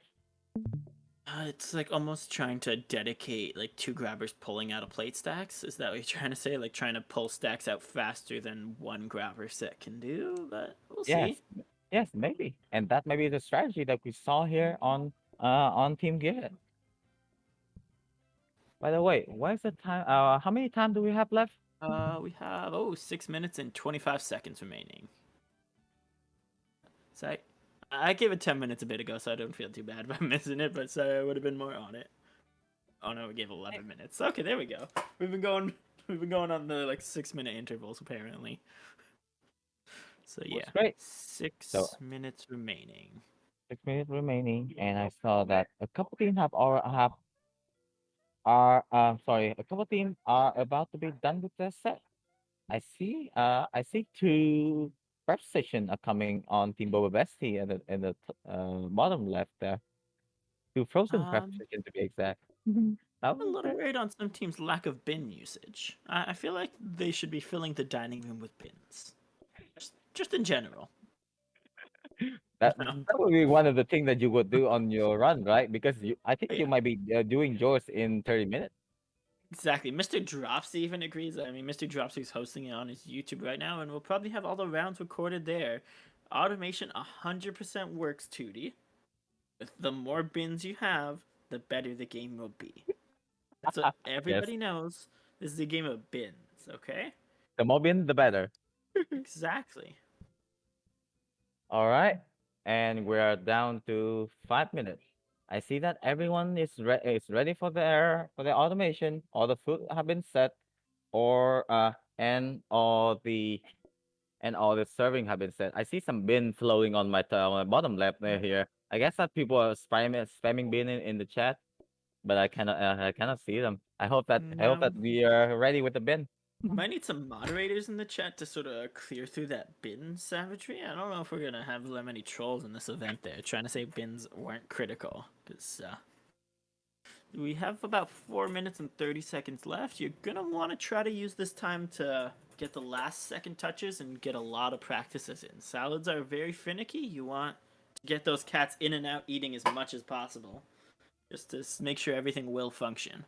It's like almost trying to dedicate like 2 grabbers pulling out of plate stacks. Is that what you're trying to say? Like trying to pull stacks out faster than 1 grabber set can do? But we'll Yes, see. yes, maybe, and that may be the strategy that we saw here on Team Gearhead. By the way, what is the time? How many time do we have left? We have 6 minutes and 25 seconds remaining. So I gave it 10 minutes a bit ago, so I don't feel too bad about missing it, but so I would have been more on it. Oh no, we gave 11 minutes. Okay, there we go. We've been going on the like 6-minute intervals apparently. So yeah, great. 6 minutes remaining. 6 minutes remaining, and I saw that a couple teams have sorry, a couple teams are about to be done with their set. I see two prep session are coming on Team Boba Bestie at the bottom left there. Two frozen prep Um, session to be exact. Mhm. That a was little worried on some teams' lack of bin usage. I feel like they should be filling the dining room with bins. Just in general. that No. that would be one of the things that you would do on your run, right? Because I think you Yeah. might be doing yours in 30 minutes. Exactly. Mr. Dropsy even agrees. I mean, Mr. Dropsy's hosting it on his YouTube right now, and we'll probably have all the rounds recorded there. Automation 100% works, Tootie. The more bins you have, the better the game will be. That's what Yes, everybody knows. This is a game of bins, okay? the more bin, the better. Exactly. All right, and we are down to 5 minutes. I see that everyone is ready for their automation. All the food have been set, or and all the serving have been set. I see some bin floating on my bottom left there here. I guess that people are spamming bin in the chat, but I cannot see them. I hope Now, that we are ready with the bin. might need some moderators in the chat to sort of clear through that bin savagery. I don't know if we're gonna have that many trolls in this event there, trying to say bins weren't critical, because we have about 4 minutes and 30 seconds left. You're gonna want to try to use this time to get the last second touches and get a lot of practices in. Salads are very finicky. You want to get those cats in and out eating as much as possible, just to make sure everything will function.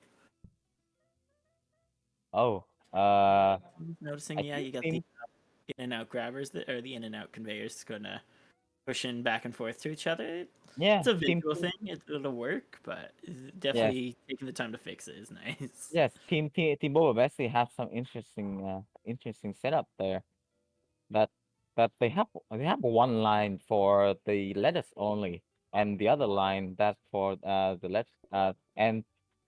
Oh, Noticing, I yeah, think you got the team. in and out grabbers that or the in and out conveyors gonna pushing back and forth to each other. Yeah, It's a team. visual thing. It'll work, but Yes, definitely taking the time to fix it is nice. yes. Team Boba Bessie have some interesting setup there. That they have one line for the lettuce only, and the other line that's for the lettuce. And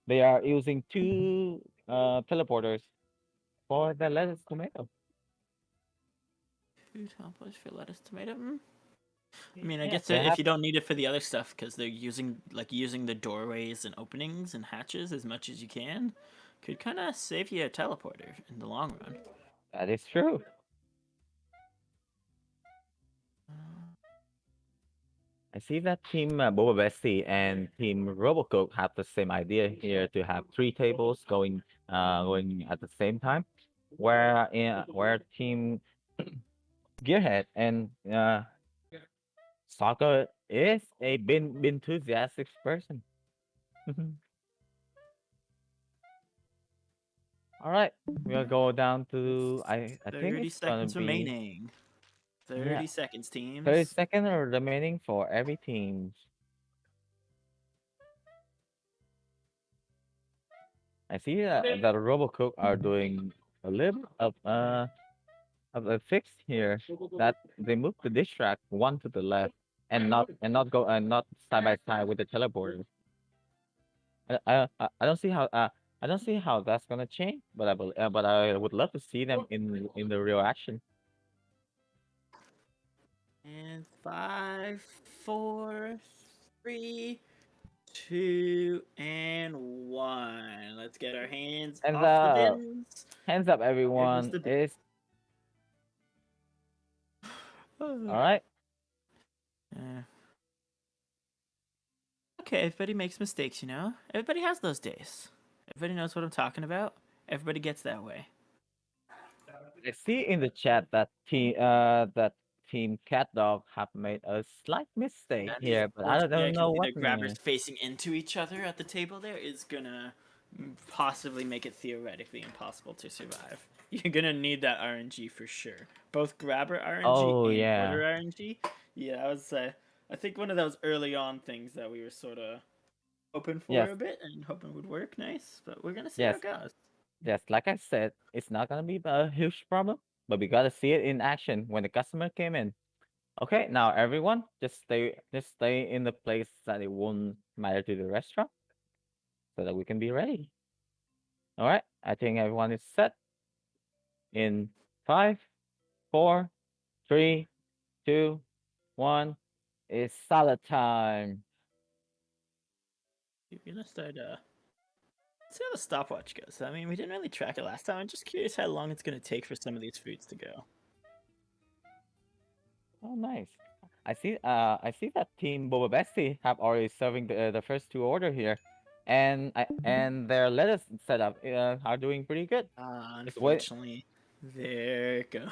they are using two teleporters for the lettuce tomato. Food helpers for lettuce, tomato. I mean, I Yes, guess they if have. you don't need it for the other stuff, because they're using the doorways and openings and hatches as much as you can, could kind of save you a teleporter in the long run. That is true. I see that Team Boba Bessie and Team Robocoke have the same idea here to have three tables going at the same time, where Team Gearhead and Soccer is a bin enthusiastic person. All right, we'll go down to I think 30 it's gonna seconds be remaining. yeah 30 seconds, 30 teams. seconds remaining for every team. I see that Robocook are doing a little of a fix here that they move the dish track one to the left and not side by side with the teleporter. I don't see how I don't see how that's gonna change, but I would love to see them in the real action. And 5, 4, 3, 2, and 1. Let's get our hands And off the bins. hands up, There goes everyone! the bin. Is all right. Uh, okay, everybody makes mistakes, you know? Everybody has those days. Everybody knows what I'm talking about. Everybody gets that way. I see in the chat that team Cat Dog have made a slight mistake And here, but I unfortunately, I don't can know see what. the grabbers facing into each other at the table there is gonna possibly make it theoretically impossible to survive. You're gonna need that RNG for sure. Both grabber RNG Oh and yeah, order RNG. Yeah, I was. I think one of those early on things that we were sort of hoping for yes, a bit and hoping would work nice, but we're gonna see how yes, it goes. yes. Like I said, it's not gonna be a huge problem, but we gotta see it in action when the customer came in. Okay, now everyone, just stay in the place that it won't matter to the restaurant, so that we can be ready. All right, I think everyone is set. In 5, 4, 3, 2, 1. It's salad time. You're gonna start Let's see how the stopwatch goes. I mean, we didn't really track it last time. I'm just curious how long it's going to take for some of these foods to go. Oh, nice. I see that Team Boba Bestie have already serving the first two order here, and their lettuce setup are doing pretty good. Wait, Unfortunately, there it goes.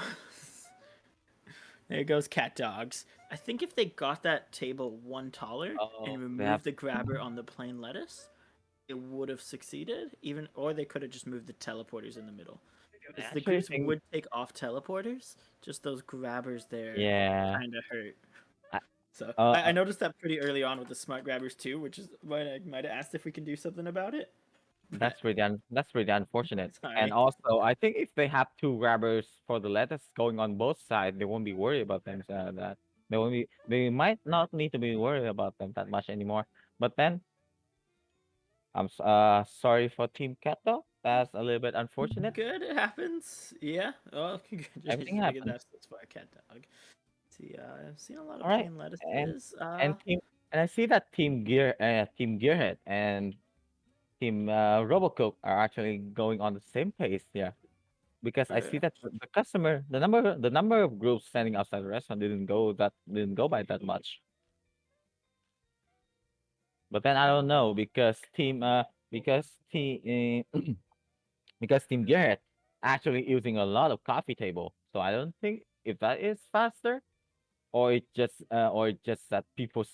There goes cat dogs. I think if they got that table one taller and they have removed the grabber on the plain lettuce, it would have succeeded. Or they could have just moved the teleporters in the middle. If the actually groups think, would take off teleporters, just those grabbers there yeah. kind of hurt. I- So Uh, I noticed that pretty early on with the smart grabbers too, which is why I might have asked if we can do something about it. that's really unfortunate. And Sorry. also, I think if they have two grabbers for the lettuce going on both sides, they won't be worried about them. That they might not need to be worried about them that much anymore. But then, sorry for Team Cat though. That's a little bit unfortunate. Good, it happens. Yeah. Oh, congratulations. Everything I get happens. that's for a cat dog. See, I've seen a lot of All right, plain and lettuces. and I see that Team Gearhead and Team Robocook are actually going on the same pace here. Because I see that the the number of groups standing outside the restaurant didn't go by that much. But then I don't know because because Team Garrett actually using a lot of coffee table. So I don't think if that is faster or it just that people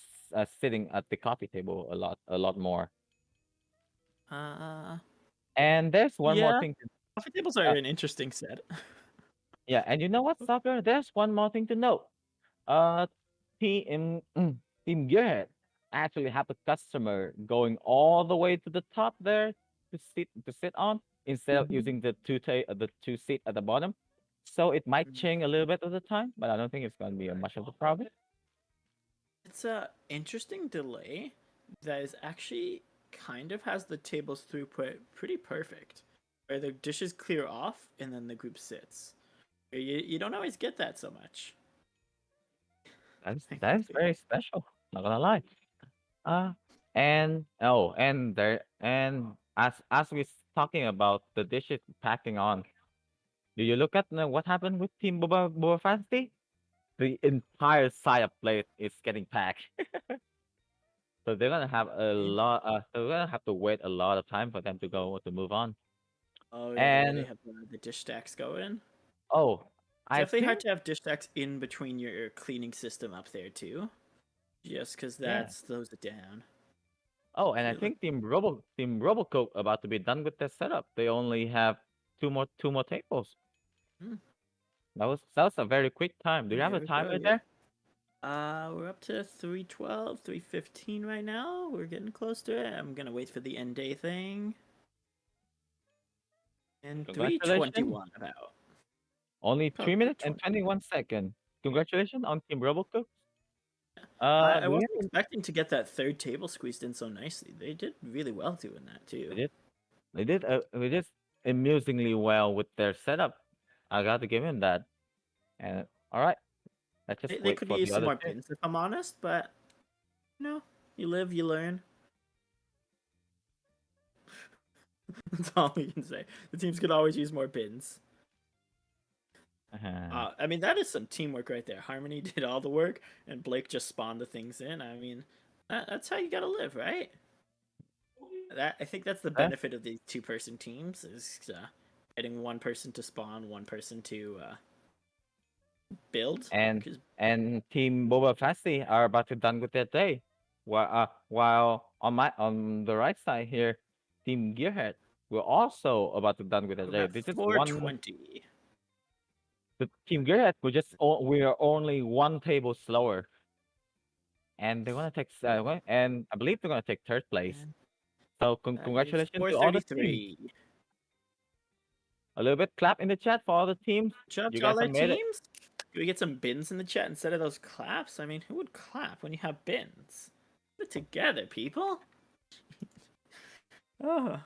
sitting at the coffee table a lot more. And there's one more Yeah. thing. Coffee tables are an interesting set. Yeah, and you know what, Soccer? There's one more thing to note. Uh, Team Team Gearhead actually have a customer going all the way to the top there to sit on instead of using the two seat at the bottom. So it might change a little bit of the time, but I don't think it's going to be a much of a problem. It's a interesting delay that is actually kind of has the table's throughput pretty perfect, where the dishes clear off and then the group sits. You don't always get that so much. That's very special. Not gonna lie. And as we're talking about the dishes packing on, do you look at what happened with Team Boba Fantasy? The entire side of plate is getting packed. So they're gonna have a lot. They're gonna have to wait a lot of time for them to move on. Oh yeah, the way they And have the dish stacks going. oh, It's I definitely hard think to have dish stacks in between your cleaning system up there too, just because that slows it down. oh, and I Feel like- think Team Robocoke about to be done with their setup. They only have two more tables. Hmm. That was a very quick time. Do you have There a we timer go, there? We're up to 3:12, 3:15 right now. We're getting close to it. I'm gonna wait for the end day thing. And Congratulations. 3:21 about. Only About 3 minutes and 3:20. 21 seconds. Congratulations on Team Robocoke. I do we wasn't expecting to get that third table squeezed in so nicely. They did really well doing that too. They did amusingly well with their setup. I got to give him that. And all right, let's just They wait could for use the some other more two. bins if I'm honest, but you live, you learn. That's all we can say. The teams could always use more bins. I mean, that is some teamwork right there. Harmony did all the work, and Blake just spawned the things in. I mean, that's how you gotta live, right? I think that's the benefit of these two-person teams is getting one person to spawn, one person to build. And Team Boba Fasty are about to done with their day. While on the right side here, Team Gearhead we're also about to done with their day. This is 420. The Team Gearhead we are only one table slower. And they're gonna take and I believe they're gonna take third place. So congratulations to all the teams. A little bit clap in the chat for all the teams. Good job You to all guys our have made it. teams. Can we get some bins in the chat instead of those claps? I mean, who would clap when you have bins? Put it together, people. Oh.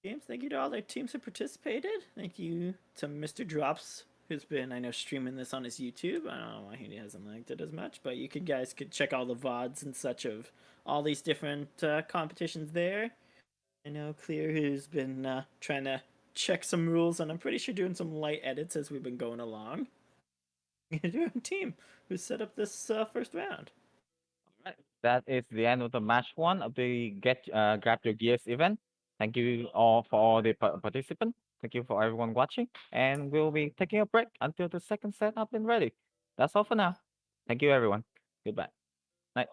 Games, thank you to all their teams who participated. Thank you to Mr. Drops, who's been, I know, streaming this on his YouTube. I don't know why he hasn't liked it as much, but you guys could check all the VODs and such of all these different competitions there. I know Clear, who's been trying to check some rules, and I'm pretty sure doing some light edits as we've been going along. You're a team who set up this first round. Right. That is the end of the match one of the Grab Your Gears event. Thank you all for all the participants. Thank you for everyone watching. And we'll be taking a break until the second set up and ready. That's all for now. Thank you, everyone. Goodbye. Night.